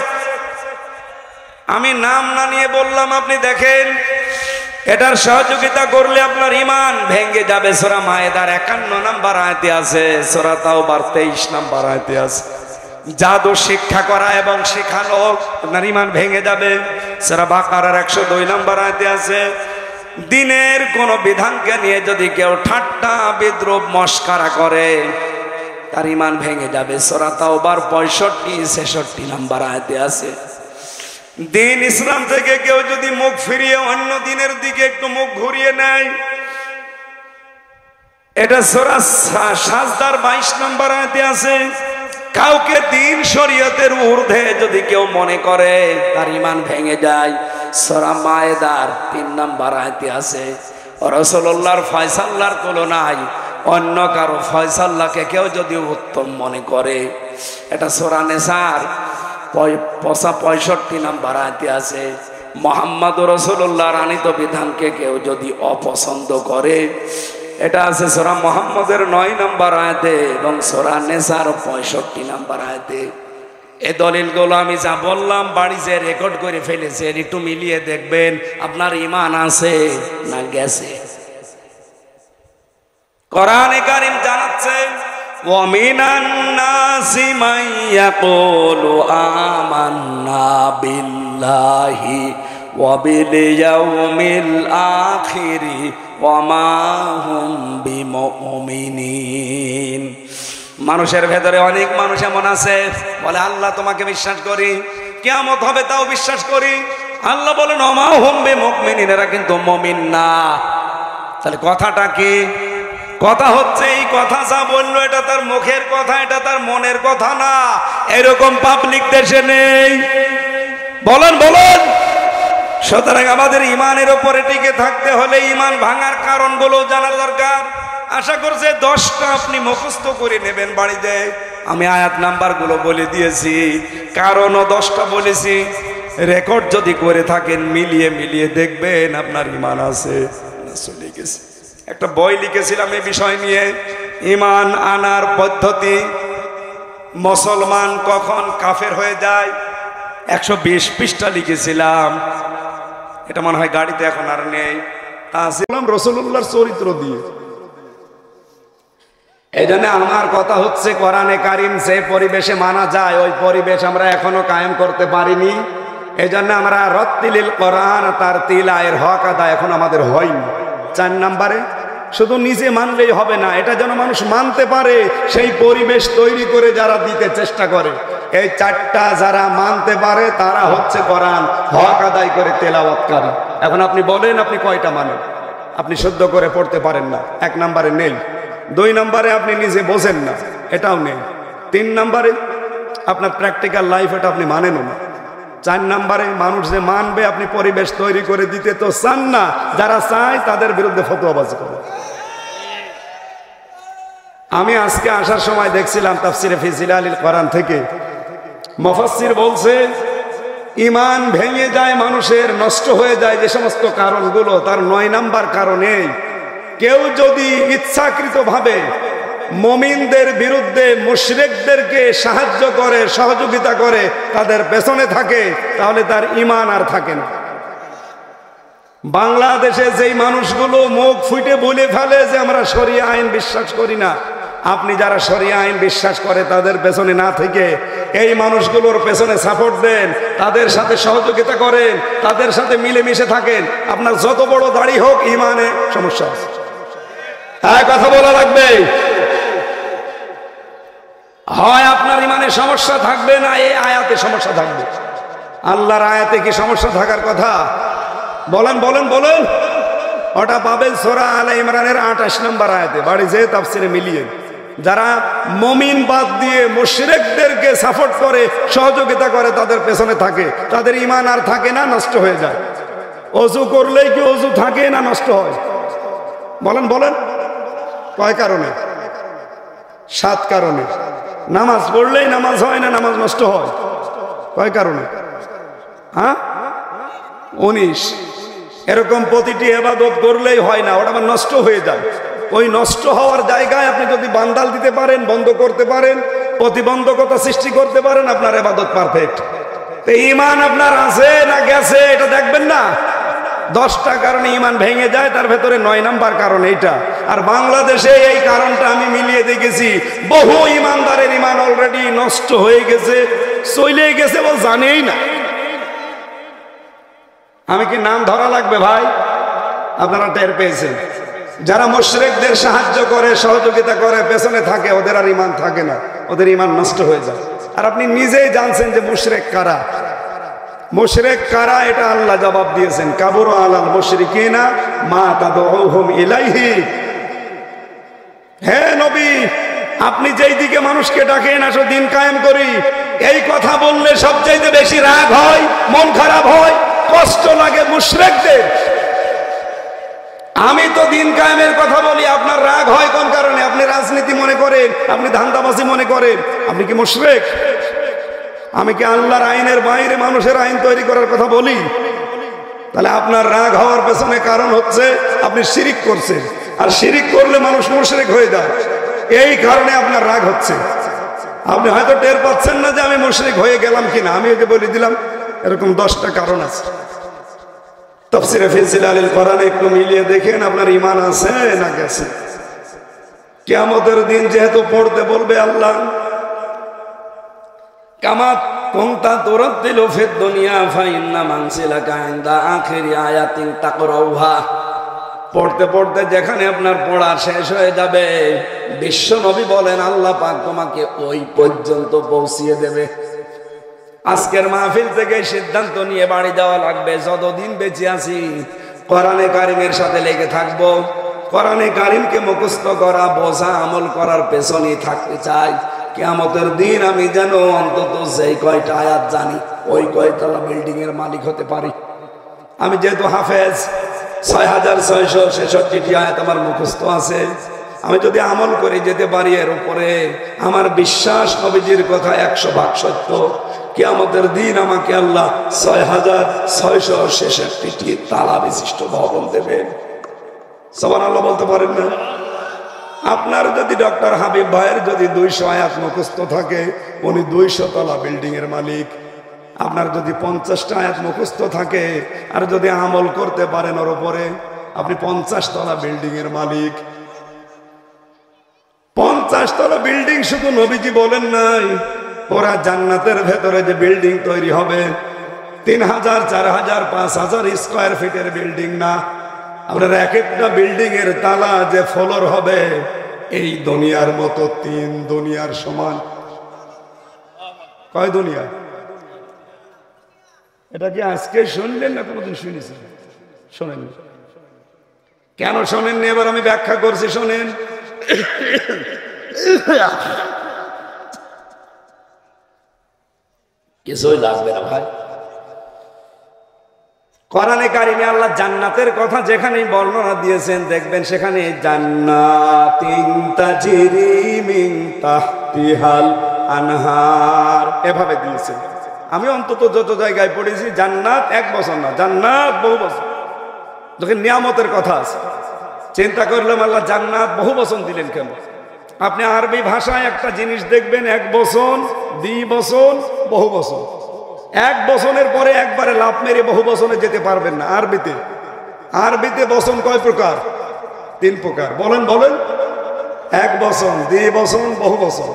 আমি নাম না নিয়ে বললাম, আপনি দেখেন, এটার সহযোগিতা করলে আপনার ঈমান ভেঙে যাবে। সূরা মায়েদার 51 নম্বর আয়াতে আছে, সূরা তাওবার 23 নম্বর আয়াতে আছে। জাদু শিক্ষা করা এবং শেখানো, আপনার ঈমান ভেঙে যাবে। সূরা বাকারার 102 নম্বর আয়াতে আছে। দিনের কোন বিধানকে নিয়ে যদি কেউ ঠাট্টা বিদ্রুপ মস্কারা করে তার ঈমান ভেঙে যাবে। সূরা তাওবার 65-66 নম্বর আয়াতে আছে। দিন ইসলাম থেকে কেউ যদি মুখ ফিরিয়ে অন্য দিনের দিকে একটু মুখ ঘুরিয়ে নেয়, এটা সূরা সাজদার 22 নম্বর আয়াতে আছে। কাউকে দিন শরীয়তের ঊর্ধ্বে যদি কেউ মনে করে তার ঈমান ভেঙে যায়। সূরা মায়েদার 3 নম্বর আয়াতে আছে। রাসূলুল্লাহর ফয়সালার তুলনায় অন্য কারো ফয়সালাকে কেউ যদি উত্তম মনে করে, এটা সূরা নিসার 65 নম্বর আয়াতে আছে। মুহাম্মদুর রাসূলুল্লাহর আনিত বিধানকে কেউ যদি অপছন্দ করে, এটা আছে সূরা মুহাম্মদের 9 নম্বর আয়াতে এবং সূরা নিসার 65 নম্বর আয়াতে। এই দলিলগুলো আমি যা বললাম বাড়ি যে রেকর্ড করে ফেলেছে, একটু মিলিয়ে দেখবেন আপনার ঈমান আছে না গেছে। কোরআনে কারীম জানাচ্ছে, ওয়া মিনান নাসি মান ইয়াকুলু আমান্না বিল্লাহি ওয়া বিল ইয়াউমিল আখিরি ওয়া মা হুম বিমুমিনিন। মানুষের ভেতরে অনেক মানুষ এমন আছে বলে আল্লাহ তোমাকে বিশ্বাস করি, কিয়ামত হবে তাও বিশ্বাস করি। আল্লাহ বলেন ওয়া মা হুম বিমুমিনিন, এরা কিন্তু মুমিন না। তাহলে কথাটা কি? কথা হচ্ছে এই কথা যা বললো এটা তার মুখের কথা, এটা তার মনের কথা না। এরকম পাবলিক দেশে নেই। বলেন বলেন। সুতরাং আমাদের ঈমানের উপরে টিকে থাকতে হলে ঈমান ভাঙার কারণগুলো জানার দরকার। আশা করছে 10টা আপনি মুখস্থ করে নেবেন বাড়িতে। আমি আয়াত নাম্বারগুলো বলে দিয়েছি, কারণও 10টা বলেছি। রেকর্ড যদি করে থাকেন মিলিয়ে মিলিয়ে দেখবেন আপনার ঈমান আছে। চলে গেছে। একটা বই লিখেছিলাম এই বিষয় নিয়ে, ঈমান আনার পদ্ধতি, মুসলমান কখন কাফের হয়ে যায়। 120 পৃষ্ঠা লিখেছিলাম। এটা মনে হয় গাড়িতে এখন আর নেই। আসলাম রাসূলুল্লাহর চরিত্র দিয়ে। এই জন্য আমার কথা হচ্ছে কোরআনে কারীম যে পরিবেশে মানা যায় ওই পরিবেশ আমরা এখনো কায়েম করতে পারিনি। এই জন্য আমরা রত্তিলিল কোরআন তার তিলায়ের হক আদায় এখন আমাদের হয়নি। 4 নম্বরে শুধু নিজে মানলেই হবে না, এটা যেন মানুষ মানতে পারে সেই পরিবেশ তৈরি করে যারা দিতে চেষ্টা করে। এই 4টা যারা মানতে পারে তারা হচ্ছে কোরআন হক আদায় করে তেলাওয়াতকারী। এখন আপনি বলেন আপনি কয়টা মানেন? আপনি শুদ্ধ করে পড়তে পারেন না, 1 নম্বরে নেই। 2 নম্বরে আপনি নিজে বোঝেন না, এটাও নেই। 3 নম্বরে আপনার প্র্যাকটিক্যাল লাইফ, এটা আপনি মানেনও না। 4 নম্বরে মানুষ যে মানবে আপনি পরিবেশ তৈরি করে দিতে তো চান না, যারা চায় তাদের বিরুদ্ধে ফতোয়াবাজি করে। আমি আজকে আসার সময় দেখছিলাম তাফসিরে ফি জিলালিল কোরআন থেকে মুফাসসির বলছে ঈমান ভেঙে যায় মানুষের, নষ্ট হয়ে যায় যে সমস্ত কারণগুলো, তার 9 নম্বর কারণে কেউ যদি ইচ্ছাকৃতভাবে মুমিনদের বিরুদ্ধে মুশরিকদেরকে সাহায্য করে, সহযোগিতা করে, তাদের পেছনে থাকে, তাহলে তার ঈমান আর থাকে না। বাংলাদেশে যেই মানুষগুলো মুখ ফুটে বলে ফেলে যে আমরা শরিয়া আইন বিশ্বাস করি না, আপনি যারা শরিয়া আইন বিশ্বাস করে তাদের পেছনে না থেকে এই মানুষগুলোর পেছনে সাপোর্ট দেন, তাদের সাথে সহযোগিতা করেন, তাদের সাথে মিলেমিশে থাকেন, আপনার যত বড় দাড়ি হোক ঈমানে সমস্যা আছে। হ্যাঁ, কথা বলা লাগবে। হয় আপনার ঈমানে সমস্যা থাকবে না এই আয়াতে সমস্যা থাকবে। আল্লাহর আয়াতে কি সমস্যা থাকার কথা? বলেন বলেন বলেন। ওটা পাবেন সূরা আলে ইমরানের 28 নম্বর আয়াতে। বাড়ি যেয়ে তাফসিরে মিলিয়ে, যারা মুমিন বাদ দিয়ে মুশরিকদেরকে সাপোর্ট করে, সহযোগিতা করে, তাদের পেছনে থাকে, তাদের ঈমান আর থাকে না, নষ্ট হয়ে যায়। ওযু করলেই কি ওযু থাকে না নষ্ট হয়? বলেন বলেন। কয় কারণে? 7 কারণে। নামাজ পড়লেই নামাজ হয় না, নামাজ নষ্ট হয়। কয় কারণে? হ্যাঁ, 19। এরকম প্রতিটি ইবাদত করলেই হয় না, ওটা আবার নষ্ট হয়ে যায়। ওই নষ্ট হওয়ার জায়গায় আপনি যদি বান্দাল দিতে পারেন, বন্ধ করতে পারেন, প্রতিবন্ধকতা সৃষ্টি করতে পারেন, আপনার ইবাদত পারফেক্ট। তো ঈমান আপনার আছে না গেছে এটা দেখবেন না। 10টা কারণে ঈমান ভেঙে যায়, তার ভেতরে 9 নম্বর কারণ এইটা। আর বাংলাদেশে এই কারণটা আমি মিলিয়ে দেখেছি, বহু ঈমানদারের ঈমান অলরেডি নষ্ট হয়ে গেছে, চলে গেছে, ও জানেই না। আমি কি নাম ধরা লাগবে ভাই? আপনারা টের পেয়েছেন। যারা মুশরিকদের সাহায্য করে, সহযোগিতা করে, পেছনে থাকে, ওদের আর ঈমান থাকে না, ওদের ঈমান নষ্ট হয়ে যায়। আর আপনি নিজেই জানছেন যে মুশরিক কারা। মুশরিক কারা এটা আল্লাহ জবাব দিয়েছেন, কাবুরা আলাল মুশরিকিনা মা তাদউহুম ইলাইহি। হে নবী, আপনি যেই দিকে মানুষকে ডাকেন আসো দিন কায়েম করি, এই কথা বললে সবচাইতে বেশি রাগ হয়, মন খারাপ হয়, কষ্ট লাগে মুশরিকদের। আমি তো দিন কায়েমের কথা বলি, আপনার রাগ হয় কোন কারণে? আপনি রাজনীতি মনে করেন, আপনি ধান্দাবাজি মনে করেন, আপনি কি মুশরিক? আমি কি আল্লাহর আইনের বাইরে মানুষের আইন তৈরি করার কথা বলি? তাহলে আপনার রাগ হওয়ার পেছনে কারণ হচ্ছে আপনি শিরিক করছেন, আর শিরিক করলে মানুষ মুশরিক হয়ে যায়, এই কারণে আপনার রাগ হচ্ছে। আপনি হয়তো টের পাচ্ছেন না যে আমি মুশরিক হয়ে গেলাম কিনা। আমি ওকে বলে দিলাম এরকম 10টা কারণ আছে। তাফসীরে ফি জিলালিল কোরআনে একটু মিলিয়ে দেখেন আপনার ঈমান আছে না গেছে। কিয়ামতের দিন যেহেতু পড়তে বলবে আল্লাহ, কামা কুনতা তুরাদ্দিলু ফিদ দুনিয়া ফাইন্না মানসিলাকা ইনদা আখিরি আয়াতিন তাকরাউহা। পড়তে পড়তে যেখানে আপনার পড়া শেষ হয়ে যাবে, বিশ্ব নবী বলেন আল্লাহ পাক তোমাকে ওই পর্যন্ত পৌঁছিয়ে দেবে। আজকের মাহফিল থেকে সিদ্ধান্ত নিয়ে বাড়ি যাওয়া লাগবে, যতদিন বেঁচে আছি কোরআনে কারিমের সাথে লেগে থাকবো। কোরআনে কারিমকে মুখস্থ করা, বোঝা, আমল করার পেছনেই থাকতে চাই। কিয়ামতের দিন আমি যেন অন্তত যেই কয়টা আয়াত জানি ওই কয়তলা বিল্ডিং এর মালিক হতে পারি। আমি যেহেতু হাফেজ, 6666টি আয়াত আমার মুখস্থ আছে। আমি যদি আমল করে যেতে পারি এর উপরে, আমার বিশ্বাস নবীজির কথা 100% সত্য। কিয়ামতের দিন আমাকে আল্লাহ 6666টি তালা বিশিষ্ট ভবন দেবেন। সুবহানাল্লাহ বলতে পারেন না? আপনার যদি ডক্টর হাবিব ভাইয়ের যদি 200 আয়াত মুখস্থ থাকে, উনি 200 তলা বিল্ডিং এর মালিক। আপনার যদি 50টা আয়াত মুখস্থ থাকে আর যদি আমল করতে পারেন ওর উপরে, আপনি 50 তলা বিল্ডিং এর মালিক। 50 তলা বিল্ডিং শুধু নবীজি বলেন নাই, ওরা জান্নাতের ভেতরে যে বিল্ডিং তৈরি হবে 3000, 4000, 5000 স্কয়ার ফিটের বিল্ডিং না, আপনার এক একটা বিল্ডিং এর তালা যে ফ্লোর হবে এই দুনিয়ার মতো 3 দুনিয়ার সমান। কয় দুনিয়া? এটা কি আজকে শুনলেন না কোনোদিন শুনেছেন? শোনেন। কেন শোনেননি এবার আমি ব্যাখ্যা করছি, শোনেন। কিছুই লাগবে না ভাই। কোরআনে কারিমে আল্লাহ জান্নাতের কথা যেখানেই বর্ণনা দিয়েছেন দেখবেন সেখানে জান্নাতিন তাজরি মিন তাহতিহাল আনহার এভাবে দিয়েছেন। আমি অন্তত যত জায়গায় পড়েছি জান্নাত 1 বছর না, জান্নাত বহু বছর। যখন নিয়ামতের কথা আছে চিন্তা করলাম আল্লাহ জান্নাত বহু বছর দিলেন কেন? আপনি আরবি ভাষায় একটা জিনিস দেখবেন 1 বছর, 2 বছর, বহু বছর। 1 বছরের পরে একবারে লাভ মেরে বহু বছরে যেতে পারবেন না। আরবিতে বছর কয় প্রকার? 3 প্রকার। বলেন বলেন। 1 বছর, 2 বছর, বহু বছর।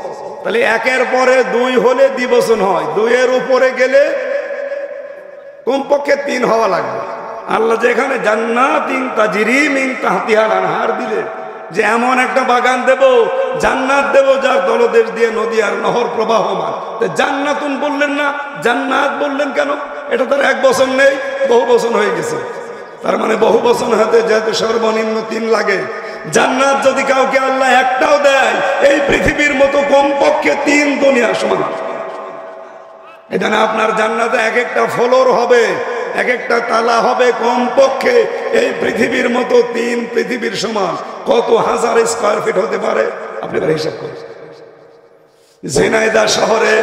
তাহলে 1-এর পরে 2 হলে দ্বিবচন হয়, 2-এর উপরে গেলে কমপক্ষে 3 হওয়া লাগবে। আল্লাহ যেখানে জান্নাতিন তাজরি মিন তাহতিহাল আনহার দিলে, যে এমন একটা বাগান দেব, জান্নাত দেব যার তলদেশ দিয়ে নদী আর নহর প্রবাহমান, জান্নাতুন বললেন না, জান্নাত বললেন কেন? এটা তার 1 বছর নেই, বহু বছর হয়ে গেছে। তার মানে বহু বছর হাতে যেহেতু সর্বনিম্ন 3 লাগে, জান্নাত যদি কাউকে আল্লাহ একটাও দেয় এই পৃথিবীর মতো কমপক্ষে 3 দুনিয়া সমান। এটা না আপনার জান্নাতে এক একটা ফ্লোর হবে, এক একটা তালা হবে কমপক্ষে এই পৃথিবীর মতো 3 পৃথিবীর সমান। কত হাজার স্কয়ার ফিট হতে পারে আপনি হিসাব করুন। ঝিনাইদহ শহরে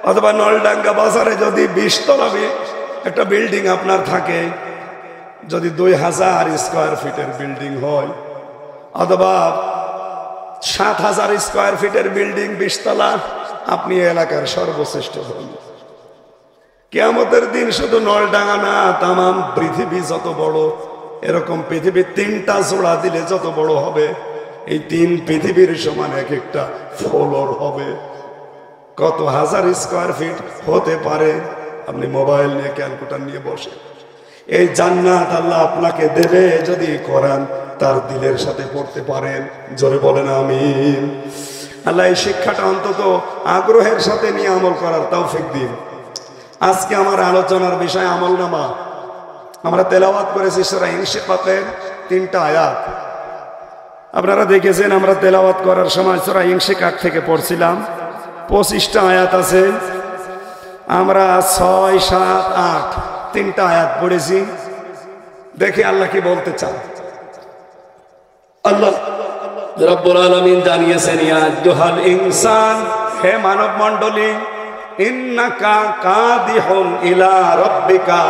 অথবা নলডাঙ্গা বাজারে যদি 20 তলা একটা বিল্ডিং আপনার থাকে, যদি 2000 স্কয়ার ফিটের বিল্ডিং হয়, অথবা 7000 স্কয়ার ফিটের বিল্ডিং 20 তলা, আপনি এলাকার সর্বশ্রেষ্ঠ হন। কিয়ামতের দিন শুধু নলডাঙ্গা না, তামাম পৃথিবী যত বড়, এরকম পৃথিবী 3টা জোড়া দিলে যত বড় হবে, এই 3 পৃথিবীর সমান এক একটা ফ্লোর হবে। কত হাজার স্কয়ার ফিট হতে পারে? আপনি মোবাইল নিয়ে ক্যালকুলেটর নিয়ে বসে এই জান্নাত আল্লাহ আপনাকে দেবে যদি কোরআন তার দিলের সাথে পড়তে পারেন। জোরে বলেন আমিন। আল্লাহ এই শিক্ষাটা অন্তত আগ্রহের সাথে নিয়ে আমল করার তৌফিক দিন। আজকে আমার আলোচনার বিষয় আমলনামা। আমরা তেলাওয়াত করেছি সূরা ইনশিকাকের 3টা আয়াত। আপনারা দেখেছেন আমরা তেলাওয়াত করার সময় সূরা ইনশিকাক থেকে পড়ছিলাম। 25টা আয়াত আছে। আমরা 6, 7, 8 3টা আয়াত পড়েছি। দেখি আল্লাহ কি বলতে চান। আল্লাহ রাব্বুল আলামিন জানিয়েছেন, ইয়া আইয়ুহাল ইনসান, হে মানব মণ্ডলী, ইন্নাকা কাদিহুন ইলা রাব্বিকা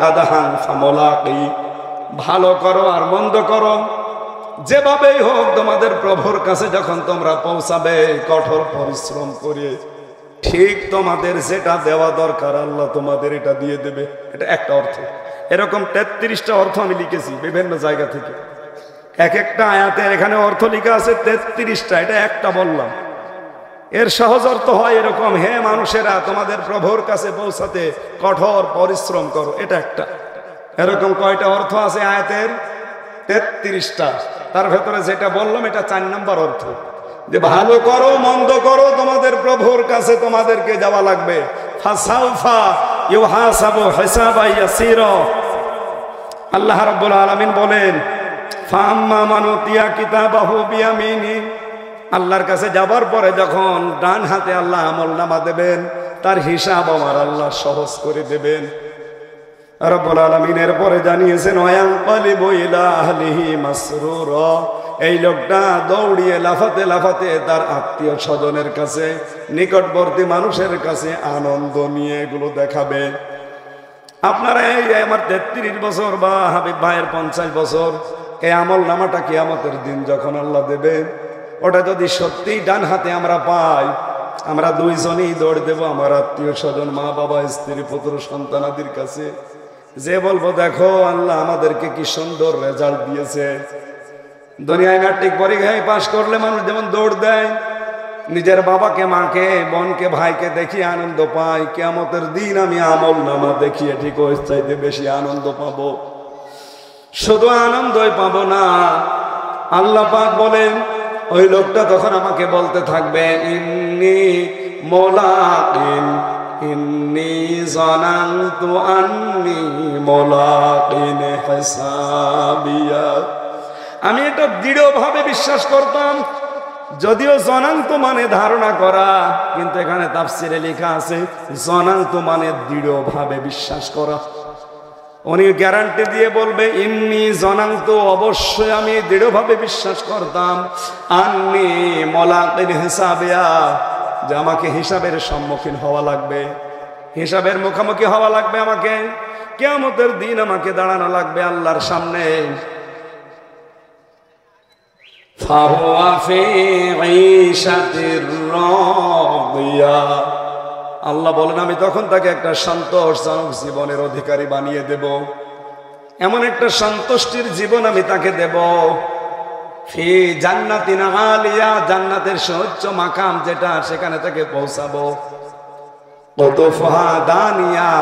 কাদহান ফামুলাকি। ভালো করো আর মন্দ করো, যেভাবেই হোক তোমাদের প্রভুর কাছে যখন তোমরা পৌঁছাবে কঠোর পরিশ্রম করে ঠিক তোমাদের যেটা দেওয়া দরকার আল্লাহ তোমাদের এটা দিয়ে দেবে। এটা একটা অর্থ। এরকম 33টা অর্থ আমি লিখেছি বিভিন্ন জায়গা থেকে। এক একটা আয়াতের এখানে অর্থ লেখা আছে 33টা, এটা একটা বললাম। এর সহজ অর্থ হয় এরকম, হে মানুষেরা তোমাদের প্রভুর কাছে পৌঁছাতে কঠোর পরিশ্রম করো, এটা একটা। এরকম কয়টা অর্থ আছে আয়াতের? 33টা। তার ভেতরে যেটা বললাম এটা 4 নম্বর অর্থ, যে ভালো করো মন্দ করো তোমাদের প্রভুর কাছে তোমাদেরকে যাওয়া লাগবে। ফাসাউফা ইউহাসাবু হিসাবান ইয়াসীরা। আল্লাহ রাব্বুল আলামিন বলেন, ফাম্মা মান উতিয়া কিতাবাহু বিয়ামিনি। আল্লাহর কাছে যাবার পরে যখন ডান হাতে আল্লাহ আমলনামা দেবেন, তার হিসাব আমার আল্লাহ সহজ করে দেবেন। রব্বুল আলামিন এর পরে জানিয়েছেন, ওয়ায়ানকালিবু ইলা আহলিহি মাসরুরা। এই লোকটা দৌড়িয়ে লাফাতে লাফাতে তার আত্মীয় স্বজনের কাছে, নিকটবর্তী মানুষের কাছে আনন্দ নিয়ে এগুলো দেখাবে। আপনারা এই আমার 33 বছর বা হাবিব ভাইয়ের 50 বছর, এই আমল নামাটা কিয়ামতের দিন যখন আল্লাহ দেবে, ওটা যদি সত্যিই ডান হাতে আমরা পাই, আমরা দুইজনেই দৌড় দেব আমার আত্মীয় স্বজন, মা বাবা, স্ত্রী, পুত্র, সন্তানাদির কাছে, যে বলবো দেখো আল্লাহ আমাদেরকে কি সুন্দর রেজাল্ট দিয়েছে। দুনিয়ায় ম্যাট্রিক পরীক্ষায় পাশ করলে মানুষ যেমন দৌড় দেয়, নিজের বাবাকে, মাকে, বোনকে, ভাইকে দেখিয়ে আনন্দ পায়, কিয়ামতের দিন আমি আমল নামা দেখিয়ে ঠিক ওই চাইতে বেশি আনন্দ পাবো। শুধু আনন্দই পাবো না, আল্লাহ পাক বলেন ওই লোকটা তখন আমাকে বলতে থাকবে, ইন্নী মুলাকিন, ইন্নী যানানতু আন্নী মুলাকিন হিসাবিয়া। আমি এটা দৃঢ়ভাবে বিশ্বাস করতাম, যদিও জনান্ত মানে ধারণা করা, কিন্তু এখানে তাফসিরে লেখা আছে জনান্ত মানে দৃঢ়ভাবে বিশ্বাস করা। উনি গ্যারান্টি দিয়ে বলবে, ইন্নী জনান্ত, অবশ্যই আমি দৃঢ়ভাবে বিশ্বাস করতাম, আন্নী মুলাকিন হিসাবিয়া, যে আমাকে হিসাবের সম্মুখীন হওয়া লাগবে, হিসাবের মুখোমুখি হওয়া লাগবে, আমাকে কিয়ামতের দিন আমাকে দাঁড়ানো লাগবে আল্লাহর সামনে। ফাহুয়া ফি ঈশাতির রাদিয়া। আল্লাহ বলেন আমি তখন তাকে একটা সন্তোষজনক জীবনের অধিকারী বানিয়ে দেব, এমন একটা সন্তুষ্টির জীবন আমি তাকে দেব। ফি জান্নাতিন আলিয়া, জান্নাতের সর্বোচ্চ মাকাম যেটা, সেখানে তাকে পৌঁছাবো। কুতুফুহা দানিয়া,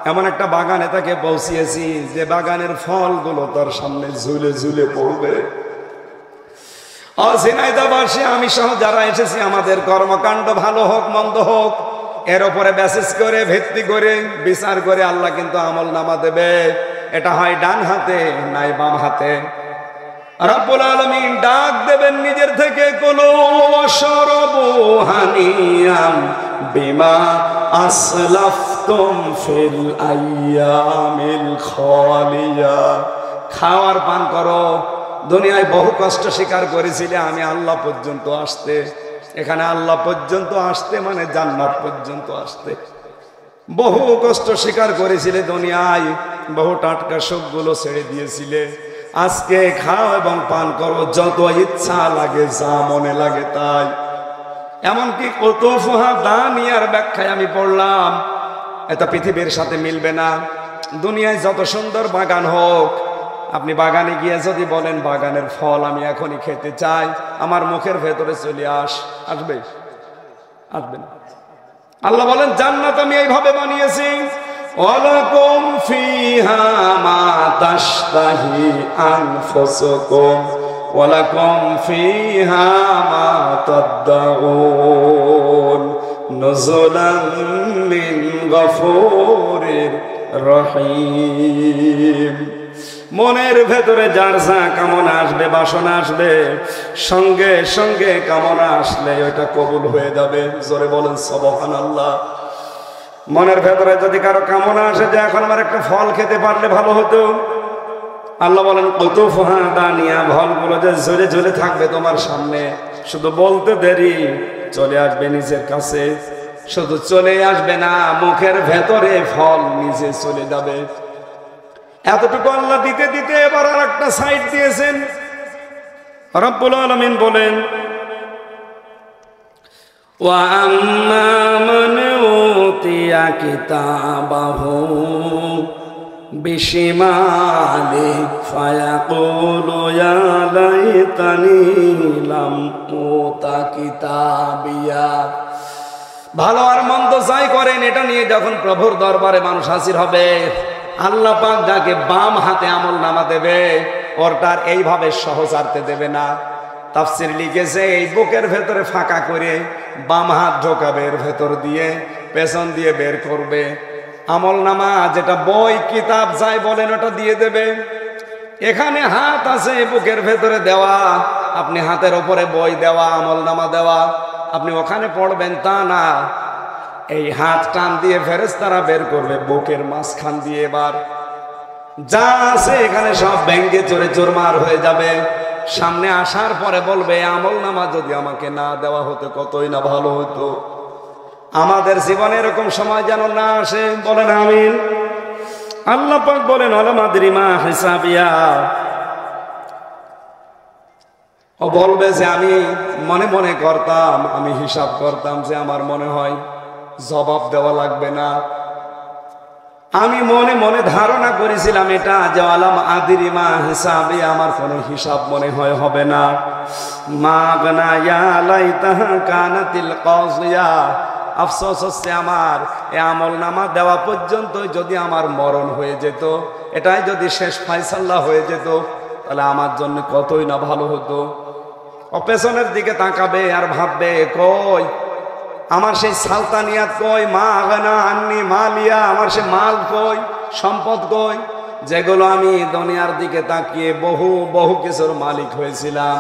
এমন একটা বাগানে তাকে পৌঁছিয়েছি যে বাগানের ফলগুলো তার সামনে ঝুলে ঝুলে পড়বে। ঝিনাইদহবাসী আমি সহ যারা এসেছি, আমাদের কর্মকাণ্ড ভালো হোক মন্দ হোক, এর উপরে বেসিস করে ভিত্তি করে বিচার করে আল্লাহ কিন্তু আমল নামা দেবে। এটা হয় ডান হাতে নাই বাম হাতে। রব্বুল আলামিন ডাক দেবেন নিজের থেকে, কুলু ওয়াশরাবু হানিয়াম বিমা আসলাফতুম ফিল আইয়ামিল খালিয়া। খাওয়ার পান করো, দুনিয়ায় বহু কষ্ট স্বীকার করেছিলে আমি আল্লাহ পর্যন্ত আসতে। এখানে আল্লাহ পর্যন্ত আসতে মানে জান্নাত পর্যন্ত আসতে। বহু কষ্ট স্বীকার করেছিলে দুনিয়ায়, বহু টাটকা সুখগুলো ছেড়ে দিয়েছিলে। আজকে খাও এবং পান করো, যত ইচ্ছা লাগে, যা মনে লাগে তাই। এমনকি কুতুফুহা দানিয়ার ব্যাখ্যায় আমি পড়লাম, এটা পৃথিবীর সাথে মিলবে না। দুনিয়ায় যত সুন্দর বাগান হোক, আপনি বাগানে গিয়ে যদি বলেন বাগানের ফল আমি এখনই খেতে চাই, আমার মুখের ভেতরে চলে আসবে? আসবে না। আল্লাহ বলেন জান্নাত আমি এইভাবে বানিয়েছি, ওয়ালাকুম ফিহা মা তাশতাহি আনফুসুকুম ওয়ালাকুম ফিহা মা তাদউন নুজুলাম মিন গফুরির রহিম। মনের ভেতরে যার যা কামনা আসবে, বাসনা আসবে, সঙ্গে সঙ্গে কামনা আসলে ওইটা কবুল হয়ে যাবে। জোরে বলেন সুবহানাল্লাহ। মনের ভেতরে যদি কারো কামনা আসে যে এখন আমার একটা ফল খেতে পারলে ভালো হতো, আল্লাহ বলেন কুতুফুহা দানিয়া, ফলগুলো যে ঝুলে ঝুলে থাকবে তোমার সামনে, শুধু বলতে দেরি চলে আসবে নিজের কাছে। শুধু চলে আসবে না, মুখের ভেতরে ফল নিজে চলে যাবে। এতটুকু আল্লাহ দিতে দিতে এবার আর একটা সাইড দিয়েছেন। রব্বুল আলামিন বলেন ওয়া আম্মা মান উতিয়া কিতাবাহু বিশিমালি ফায়াকুলু ইয়া লাইতানি লাম উতা কিতাবিয়া। ভালো আর মন্দ যাই করেন, এটা নিয়ে যখন প্রভুর দরবারে মানুষ হাজির হবে, আল্লাহ পাক যাকে বাম হাতে আমল নামা দেবে, ওর তার এইভাবে সহজারতে দেবে না। তাফসীর লিখেছে এই বুকের ভেতরে ফাঁকা করে বাম হাত ঢোকাবে, এর ভেতর দিয়ে পেছন দিয়ে বের করবে। আমল নামা যেটা বই কিতাব যাই বলেন ওটা দিয়ে দেবে। এখানে হাত আছে বুকের ভেতরে দেওয়া, আপনি হাতের ওপরে বই দেওয়া, আমল নামা দেওয়া, আপনি ওখানে পড়বেন তা না। এই হাত টান দিয়ে ফেরেশতারা বের করবে বুকের মাঝখান দিয়ে। এবার যা আছে এখানে সব ভেঙ্গে চড়ে চুরমার হয়ে যাবে। সামনে আসার পরে বলবে আমল নামা যদি আমাকে না দেওয়া হতো কতই না ভালো হতো। আমাদের জীবনে এরকম সময় যেন না আসে, বলেন আমিন। আল্লাহ পাক বলেন ওয়ালাম আদরি মা হিসাবিয়া। ও বলবে যে আমি মনে মনে করতাম, আমি হিসাব করতাম যে আমার মনে হয় জবাব দেওয়া লাগবে না। আমি মনে মনে ধারণা করেছিলাম এটা যে আলাম আদিরি মা হিসাবে আমার কোনো হিসাব মনে হয় হবে না। মা গনা ইয়া লাইতাহা কানাতিল কাযিয়া। আফসোস হচ্ছে আমার এই আমল নামা দেওয়া পর্যন্ত যদি আমার মরণ হয়ে যেত, এটাই যদি শেষ ফায়সালা হয়ে যেত, তাহলে আমার জন্য কতই না ভালো হতো। ও পেছনের দিকে তাকাবে আর ভাববে কই আমার সেই সালতানিয়াত কই, মা আগানা আন্নি মালিয়া, আমার সে মাল কই, সম্পদ কই, যেগুলো আমি দুনিয়ার দিকে তাকিয়ে বহু বহু কিছুর মালিক হয়েছিলাম।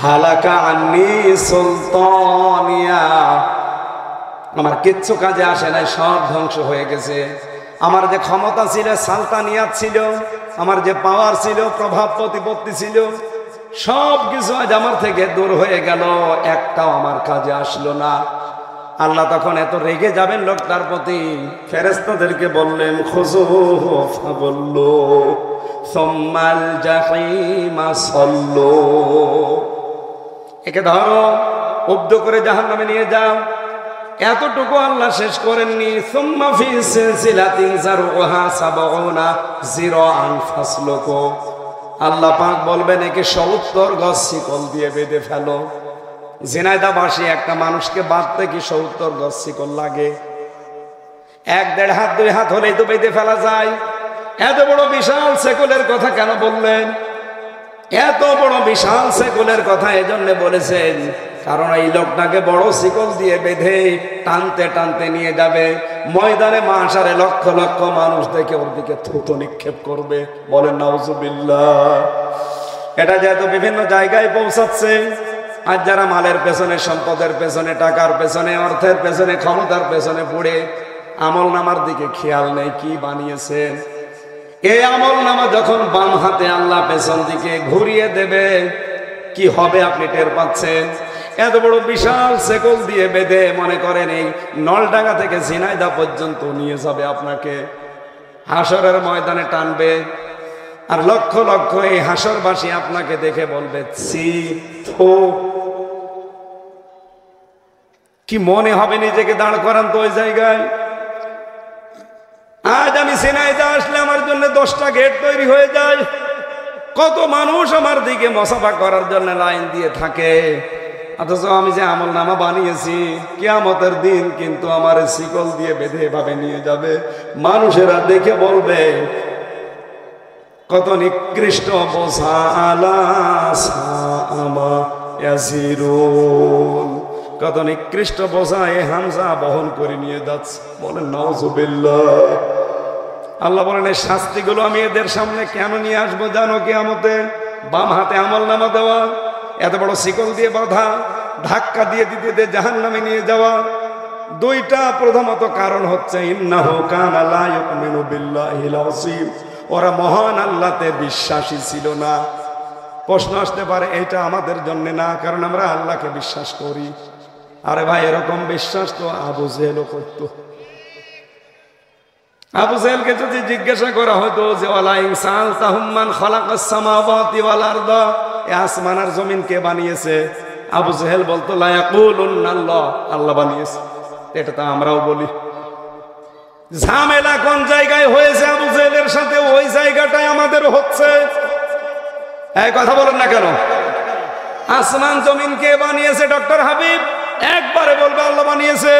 হালাকা আন্নি সুলতানিয়া, আমার কিচ্ছু কাজে আসে নাই, সব ধ্বংস হয়ে গেছে। আমার যে ক্ষমতা ছিল, সালতানিয়াত ছিল, আমার যে পাওয়ার ছিল, প্রভাব প্রতিপত্তি ছিল, সব কিছু আজ আমার থেকে দূর হয়ে গেল, একটাও আমার কাজে আসলো না। আল্লাহ তখন এত রেগে যাবেন লোকটার প্রতি, ফেরেশতাদেরকে বললেন খুযুহু ফাগুল্লু সুম্মাল জাহিমা সাল্লু। একে ধরো, উব্দ করে জাহান্নামে নিয়ে যাও। এতটুকু আল্লাহ শেষ করেননি। সুম্মা ফি সিলসিলাতিন যারউহা সাবউনা যিরাআন ফাসলুকু। আল্লাহ পাক বলবেন একে ৭০ গজ শিকল দিয়ে বেঁধে ফেলো। ঝিনাইদহবাসী একটা মানুষকে বাঁধতে কি ৭০ গজ শিকল লাগে? ১-১.৫ হাত ২ হাত হলেই তো বেঁধে ফেলা যায়। এত বড় বিশাল শিকলের কথা কেন বললেন? এত বড় বিশাল শিকলের কথা এজন্য বলেছেন কারণ এই লোকটাকে বড় শিকল দিয়ে বেঁধে টানতে টানতে নিয়ে যাবে ময়দানে মাহশারে। লক্ষ লক্ষ মানুষ দেখে ওর দিকে থুতু নিক্ষেপ করবে। বলেন নাউজুবিল্লাহ। এটা যেহেতু বিভিন্ন জায়গায় পৌঁছাচ্ছে, আজ যারা মালের পেছনে, সম্পদের পেছনে, টাকার পেছনে, অর্থের পেছনে, ক্ষমতার পেছনে পড়ে আমল নামার দিকে খেয়াল নেই কি বানিয়েছেন। এই আমল নামা যখন বাম হাতে আল্লাহ পেছন দিকে ঘুরিয়ে দেবে, কি হবে আপনি টের পাচ্ছেন। এত বড় বিশাল শিকল দিয়ে বেঁধে মনে করেন এই নলডাঙ্গা থেকে ঝিনাইদহ পর্যন্ত নিয়ে যাবে আপনাকে, হাসরের ময়দানে টানবে। আর লক্ষ লক্ষ এই হাসরবাসী আপনাকে দেখে বলবে ছি থু। কি মনে হবে নিজেকে দাঁড় করান তো ওই জায়গায়। আজ আমি ঝিনাইদহ আসলে আমার জন্য 10টা গেট তৈরি হয়ে যায়। কত মানুষ আমার দিকে মুসাফা করার জন্য লাইন দিয়ে থাকে। অথচ আমি যে আমল নামা বানিয়েছি কিয়ামতের দিন কিন্তু আমার শিকল দিয়ে বেঁধে এভাবে নিয়ে যাবে, মানুষেরা দেখে বলবে কত নিকৃষ্ট বোঝা, আলা সাআমা ইয়াসিরুন, কত নিকৃষ্ট বোঝা এ হামজা বহন করে নিয়ে যাচ্ছে। বলেন নাউজুবিল্লাহ। আল্লাহ বলেন এই শাস্তিগুলো আমি এদের সামনে কেন নিয়ে আসবো জানো? কিয়ামতে বাম হাতে আমল নামা দেওয়া, এত বড় শিকল দিয়ে বাঁধা, ধাক্কা দিয়ে দিতে জাহান্নামে নিয়ে যাওয়া। দুইটা প্রথমত কারণ হচ্ছে ইন্নাহু কানা লা ইউমিনু বিল্লাহিল আযীম, ওরা মহান আল্লাহতে বিশ্বাসী ছিল না। প্রশ্ন আসতে পারে এটা আমাদের জন্য না, কারণ আমরা আল্লাহকে বিশ্বাস করি। আরে ভাই এরকম বিশ্বাস তো আবু জেহেলও করতো। আবু জেহেলকে যদি জিজ্ঞাসা করা হতো যে ওয়ালা ইনসান তাহুম্মান খালাকাস সামাওয়াতি ওয়াল আরদা, এই আসমান আর জমিন কে বানিয়েছে? আবু জেহেল বলতো লা ইয়াকুলুন্না আল্লাহ, আল্লাহ বানিয়েছে। এটা তো আমরাও বলি। ঝামেলা কোন জায়গায় হয়েছে আবু জেহেলের সাথে, ওই জায়গাটাই আমাদের হচ্ছে। এই কথা বলেন না কেন? আসমান জমিন কে বানিয়েছে? ডক্টর হাবিব একবারে বলবে আল্লাহ বানিয়েছে।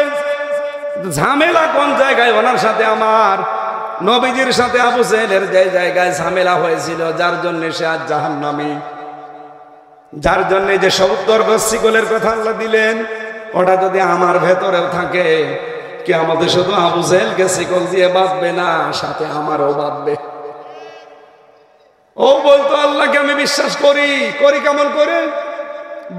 ঝামেলা কোন জায়গায় ওনার সাথে আমার? নবীজির সাথে আবু জেহেলের যে জায়গায় ঝামেলা হয়েছিল, যার জন্য সে আজ জাহান্নামী, যার জন্য যে 70 গজ শিকলের কথা আল্লাহ দিলেন, ওটা যদি আমার ভেতরেও থাকে কি আমাদের শুধু আবু জেহেলকে শিকল দিয়ে বাঁধবে না, সাথে আমারও বাঁধবে। ও বলতো আল্লাহকে আমি বিশ্বাস করি। করি কেমন করে?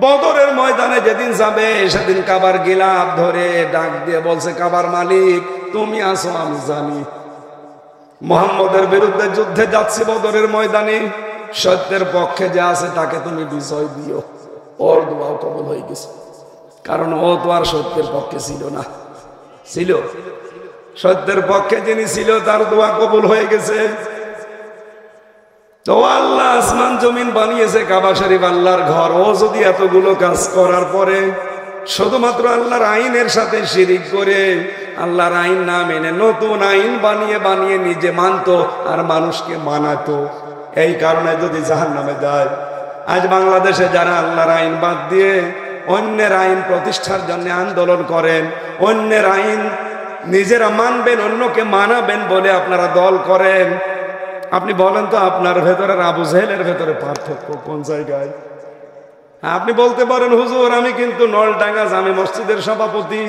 বদরের ময়দানে যেদিন যাবে সেদিন কাবার গিলাফ ধরে ডাক দিয়ে বলছে কাবার মালিক তুমি আসো, আমি জানি মুহাম্মদের বিরুদ্ধে যুদ্ধে যাচ্ছি বদরের ময়দানে, সত্যের পক্ষে যে আছে তাকে তুমি বিজয় দিও। ওর দোয়াও কবুল হয়ে গেছে, কারণ ও তো আর সত্যের পক্ষে ছিল না। ছিল সত্যের পক্ষে যিনি ছিল তার দোয়া কবুল হয়ে গেছে। তো আল্লাহ আসমান জমিন বানিয়েছে, কাবা শরীফ আল্লাহর ঘর। ও যদি এতগুলো কাজ করার পরে শুধুমাত্র আল্লাহর আইনের সাথে শিরিক করে আল্লাহর আইন না মেনে নতুন আইন বানিয়ে বানিয়ে নিজে মানতো আর মানুষকে মানাতো, এই কারণে যদি জাহান্নামে যায়। আজ বাংলাদেশে যারা আল্লাহর আইন বাদ দিয়ে অন্যের আইন প্রতিষ্ঠার জন্য আন্দোলন করেন, অন্যের আইন নিজেরা মানবেন, অন্যকে মানাবেন বলে আপনারা দল করেন, আপনি বলেন তো আপনার ভেতরে আবু জেহেলের ভেতরে পার্থক্য কোন জায়গায়? আপনি বলতে পারেন হুজুর আমি কিন্তু নলডাঙ্গা জামে মসজিদের সভাপতি।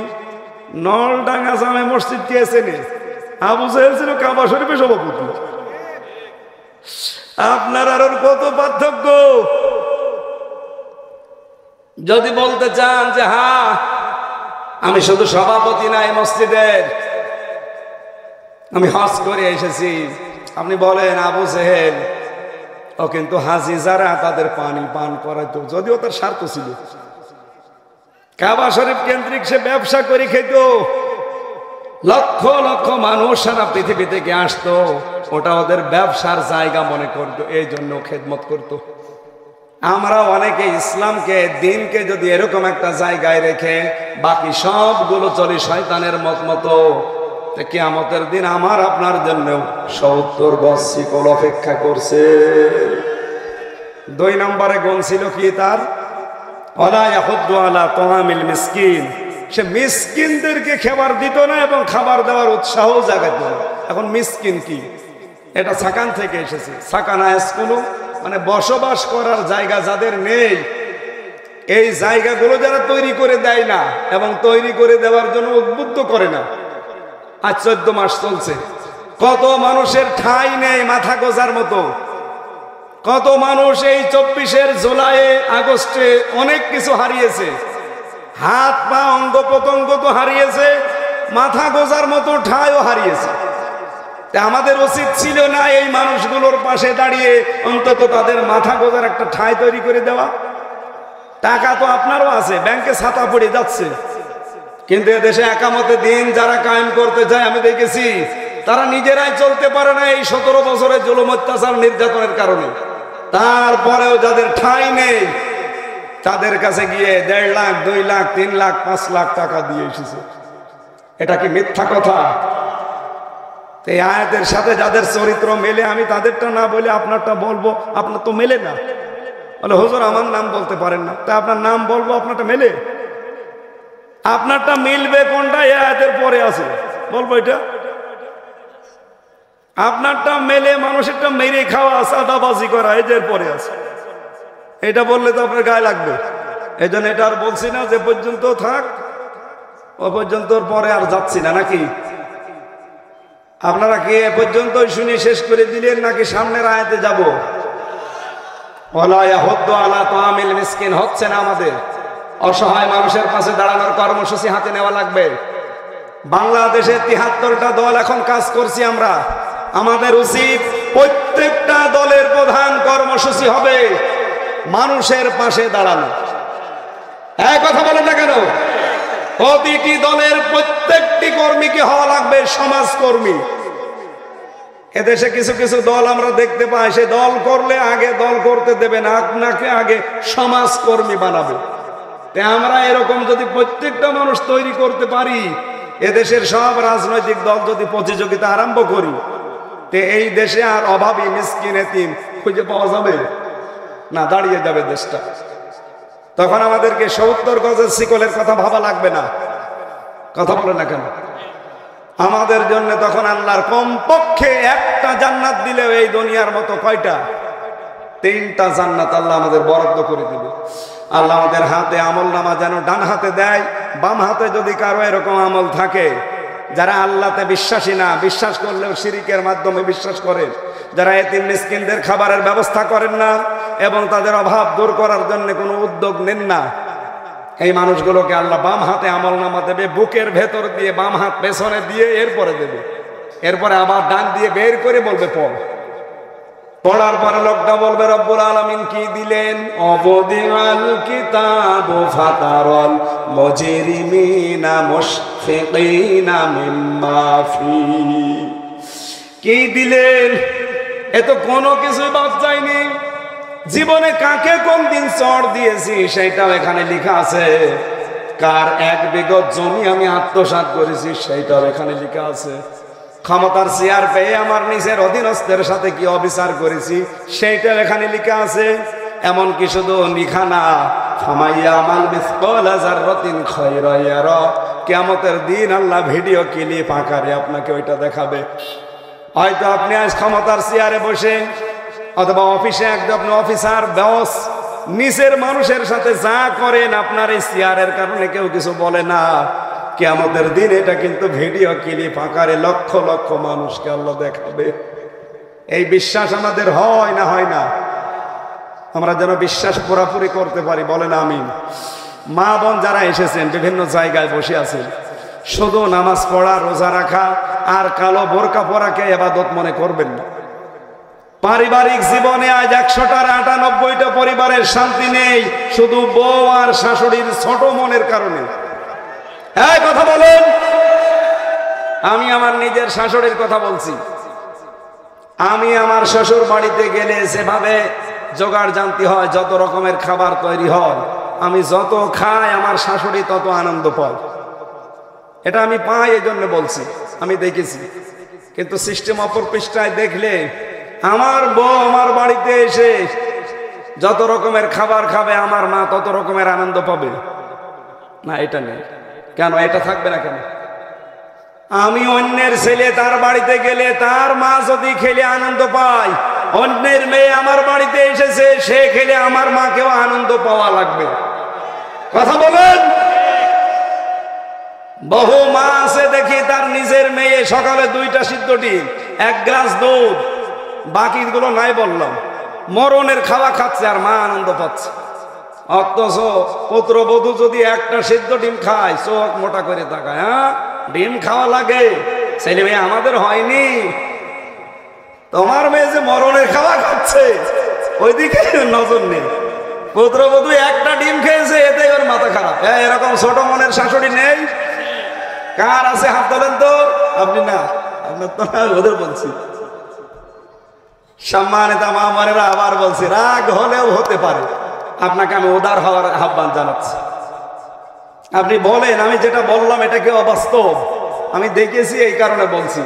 নলডাঙ্গা জামে মসজিদ কে চেনে? আবু জেহেল ছিল কাবা শরীফের সভাপতি। আপনার আর ওর কত পার্থক্য? যদি বলতে চান যে হ্যাঁ আমি শুধু সভাপতি নাই মসজিদের, আমি হজ করে এসেছি, আপনি বলেন আবু জেহেল ও কিন্তু হাজি যারা তাদের পানি পান করাইতো, যদিও তার স্বার্থ ছিল। কাবা শরীফ কেন্দ্রিক সে ব্যবসা করে খেত, লক্ষ লক্ষ মানুষ সারা পৃথিবী থেকে আসতো, ওটা ওদের ব্যবসার জায়গা মনে করতো, এই জন্য খেদমত করতো। আমরা অনেকে ইসলামকে দিনকে যদি এরকম একটা জায়গায় রেখে বাকি সবগুলো চলি শয়তানের মত মতো, কিয়ামতের দিন আমার আপনার জন্য 70 গজ শিকল অপেক্ষা করছে। 2 নম্বরে গুণ ছিল কি তার? ওয়ালা ইয়াহুদ্দু আলা তুআমিল মিসকিন, সে মিসকিনদেরকে খাবার দিত না এবং খাবার দেওয়ার উৎসাহ জাগাত না। এখন মিসকিন কি? এটা সাকান থেকে এসেছে। সাকানা স্কুল মানে বসবাস করার জায়গা যাদের নেই, এই জায়গাগুলো যারা তৈরি করে দেয় না এবং তৈরি করে দেওয়ার জন্য উদ্বুদ্ধ করে না। আজ 14 মাস চলছে, কত মানুষের ঠাঁই নেই মাথা গোজার মতো। কত মানুষ এই 24 জুলাই আগস্টে অনেক কিছু হারিয়েছে, হাত পা অঙ্গ প্রত্যঙ্গ তো হারিয়েছে, মাথা গোজার মতো ঠাঁইও হারিয়েছে। আমাদের উচিত ছিল না এই মানুষগুলোর পাশে দাঁড়িয়ে অন্তত তাদের মাথা গোজার একটা ঠাঁই তৈরি করে দেওয়া? টাকা তো আপনারও আছে, ব্যাংকে ছাতা পড়ে যাচ্ছে, কিন্তু এদেশে একামতে দিন যারা কায়েম করতে চায় আমি দেখেছি তারা নিজেরাই চলতে পারে না এই 17 বছরের জুলুম অত্যাচার নির্যাতনের কারণে। তারপরেও যাদের ঠাঁই নেই তাদের কাছে গিয়ে 1.5 লাখ 2 লাখ 3 লাখ 5 লাখ টাকা দিয়ে এসেছে। এটা কি মিথ্যা কথা? এই আয়াতের সাথে যাদের চরিত্র মেলে আমি তাদেরটা না বলে আপনারটা বলবো, আপনার তো মেলে না। বলে হুজুর আমার নাম বলতে পারেন না। তা আপনার নাম বলবো, আপনারটা মেলে? আপনারটা মিলবে কোনটা? এই আয়াতের পরে আছে, বলবো এটা। আপনারটা মেলে মানুষেরটা মেরে খাওয়া, সাদাবাজি করা, এদের পরে আছে। এটা বললে তো আপনার গায়ে লাগবে। এই জন্য এটা আর বলছি না, যে পর্যন্ত থাক ও পর্যন্ত, পরে আর যাচ্ছি না। নাকি আপনারা কি এ পর্যন্ত শুনে শেষ করে দিলেন, নাকি সামনের আয়াতে যাব? হচ্ছে না আমাদের। অসহায় মানুষের পাশে দাঁড়ানোর কর্মসূচি হাতে নেওয়া লাগবে। বাংলাদেশে ৭৩টা দল এখন কাজ করছি আমরা। আমাদের উচিত প্রত্যেকটা দলের প্রধান কর্মসূচি হবে মানুষের পাশে দাঁড়ানো। এক কথা বলেন না কেন? প্রতিটি দলের প্রত্যেকটি কর্মীকে হওয়া লাগবে সমাজকর্মী। এদেশে কিছু কিছু দল আমরা দেখতে পাই, সে দল করলে আগে দল করতে দেবে না, আপনাকে আগে সমাজকর্মী বানাবে। আমরা এরকম যদি প্রত্যেকটা মানুষ তৈরি করতে পারি, এদেশের সব রাজনৈতিক দল যদি প্রতিযোগিতা আরম্ভ করি, তে এই দেশে আর অভাবী মিসকিন এতিম খুঁজে পাওয়া যাবে না, দাঁড়িয়ে যাবে দেশটা। তখন আমাদেরকে ৭০ গজের শিকলের কথা ভাবা লাগবে না। কথা বলে না কেন? আমাদের জন্য তখন আল্লাহর কমপক্ষে একটা জান্নাত দিলেও এই দুনিয়ার মতো কয়টা? ৩টা জান্নাত আল্লাহ আমাদের বরাদ্দ করে দিবে। আল্লাহ আমাদের হাতে আমল নামা যেন ডান হাতে দেয়। বাম হাতে যদি কারো এরকম আমল থাকে, যারা আল্লাহতে বিশ্বাসী না, বিশ্বাস করলেও শিরিকের মাধ্যমে বিশ্বাস করেন, যারা এতিম মিসকিনদের খাবারের ব্যবস্থা করেন না এবং তাদের অভাব দূর করার জন্য কোনো উদ্যোগ নেন না, এই মানুষগুলোকে আল্লাহ বাম হাতে আমল নামা দেবে, বুকের ভেতর দিয়ে, বাম হাত পেছনে দিয়ে এরপরে দেবে। এরপরে আবার ডান দিয়ে বের করে বলবে পড়। পড়ার পরে লোকটা বলবে রব্বুল আলামিন কি দিলেন? অবদিআল কিতাবু ফাতারাল মুজরিমিনা মুশফিকিনা মিম্মা ফি। কি দিলেন? এ তো কোনো কিছুই বাদ যায়নি। জীবনে কাকে কোন দিন চড় দিয়েছি সেইটাও এখানে লেখা আছে। কার ১ বিঘত জমি আমি আত্মসাৎ করেছি সেইটাও এখানে লেখা আছে। ক্ষমতার চেয়ার পেয়ে আমার নিজের অধীনস্থের সাথে কি অবিচার করেছি সেইটাও এখানে লেখা আছে। এমনকি শুধু লিখা না, ফামাইয়ামাল মিসকালা যাররাতিন খায়রা ইয়ারা, কিয়ামতের দিন আল্লাহ ভিডিও ক্লিপ আকারে আপনাকে ওইটা দেখাবে। হয়তো আপনি আজ ক্ষমতার চেয়ারে বসে অথবা অফিসে একদম আপনি অফিসার বস, নিচের মানুষের সাথে যা করেন আপনার এই চেয়ারের কারণে কেউ কিছু বলে না। কিয়ামতের দিন এটা কিন্তু ভিডিও ক্লিপ আকারে লক্ষ লক্ষ মানুষকে আল্লাহ দেখাবে। এই বিশ্বাস আমাদের হয় না? হয় না? আমরা যেন বিশ্বাস পুরাপুরি করতে পারি, বলেন আমিন। মা বোন যারা এসেছেন বিভিন্ন জায়গায় বসে আছেন, শুধু নামাজ পড়া, রোজা রাখা আর কালো বোরকা পরাকে ইবাদত মনে করবেন না। পারিবারিক জীবনে আজ ১০০টার ৯৮টা পরিবারের শান্তি নেই, শুধু বউ আর শাশুড়ির ছোট মনের কারণে। হ্যাঁ, কথা বলেন। আমি আমার নিজের শাশুড়ির কথা বলছি। আমি আমার শ্বশুর বাড়িতে গেলে যেভাবে জোগাড় জানতে হয়, যত রকমের খাবার তৈরি হয়, আমি যত খাই আমার শাশুড়ি তত আনন্দ পায়। এটা আমি পাই, এই জন্য বলছি, আমি দেখেছি। কিন্তু সিস্টেম অপর পৃষ্ঠায় দেখলে আমার বউ আমার বাড়িতে এসে যত রকমের খাবার খাবে আমার মা তত রকমের আনন্দ পাবে না। এটা নেই কেন? এটা থাকবে না কেন? আমি অন্যের ছেলে তার বাড়িতে গেলে তার মা যদি খেলে আনন্দ পায়, অন্যের মেয়ে আমার বাড়িতে এসেছে সে খেলে আমার মাকেও আনন্দ পাওয়া লাগবে। কথা বলেন। বহু মা আছে দেখি তার নিজের মেয়ে সকালে 2টা সিদ্ধ ডিম, 1 গ্লাস দুধ, বাকিগুলো নাই বললাম, মরণের খাওয়া খাচ্ছে আর মা আনন্দ পাচ্ছে। অথচ পুত্রবধূ যদি 1টা সিদ্ধ ডিম খায় চোখ মোটা করে তাকায়, হ্যাঁ ডিম খাওয়া লাগে, ছেলে মেয়ে আমাদের হয়নি। তোমার মেয়ে যে মরণের খাওয়া খাচ্ছে ওইদিকে নজর নেই। পুত্রবধূ 1টা ডিম খেয়েছে এতে ওর মাথা খারাপ। এরকম ছোট মনের শাশুড়ি নেই? কার আছে হাত তোলেন তো। আপনি না, আপনার তো না, ওদের বলছি। সম্মানিত মা বোনেরা, আবার বলছি, রাগ হলেও হতে পারে, আপনাকে আমি উদার হওয়ার আহ্বান জানাচ্ছি। আপনি বলেন আমি যেটা বললাম এটা কি অবাস্তব? আমি দেখেছি, এই কারণে বলছি।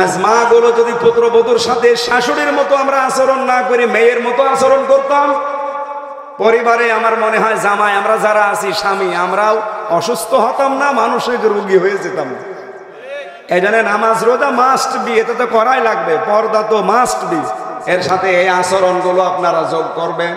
আজ মা গুলো যদি পুত্রবধূর সাথে শাশুড়ির মতো আমরা আচরণ না করি, মেয়ের মতো আচরণ করতাম, পরিবারে আমার মনে হয় জামাই আমরা যারা আছি স্বামী আমরাও অসুস্থ হতাম না, মানসিক রোগী হয়ে যেতাম। এই জন্য নামাজ রোজা মাস্ট বি, এটা তো করাই লাগবে, পর্দা তো মাস্ট বি, এর সাথে এই আচরণ গুলো আপনারা যোগ করবেন।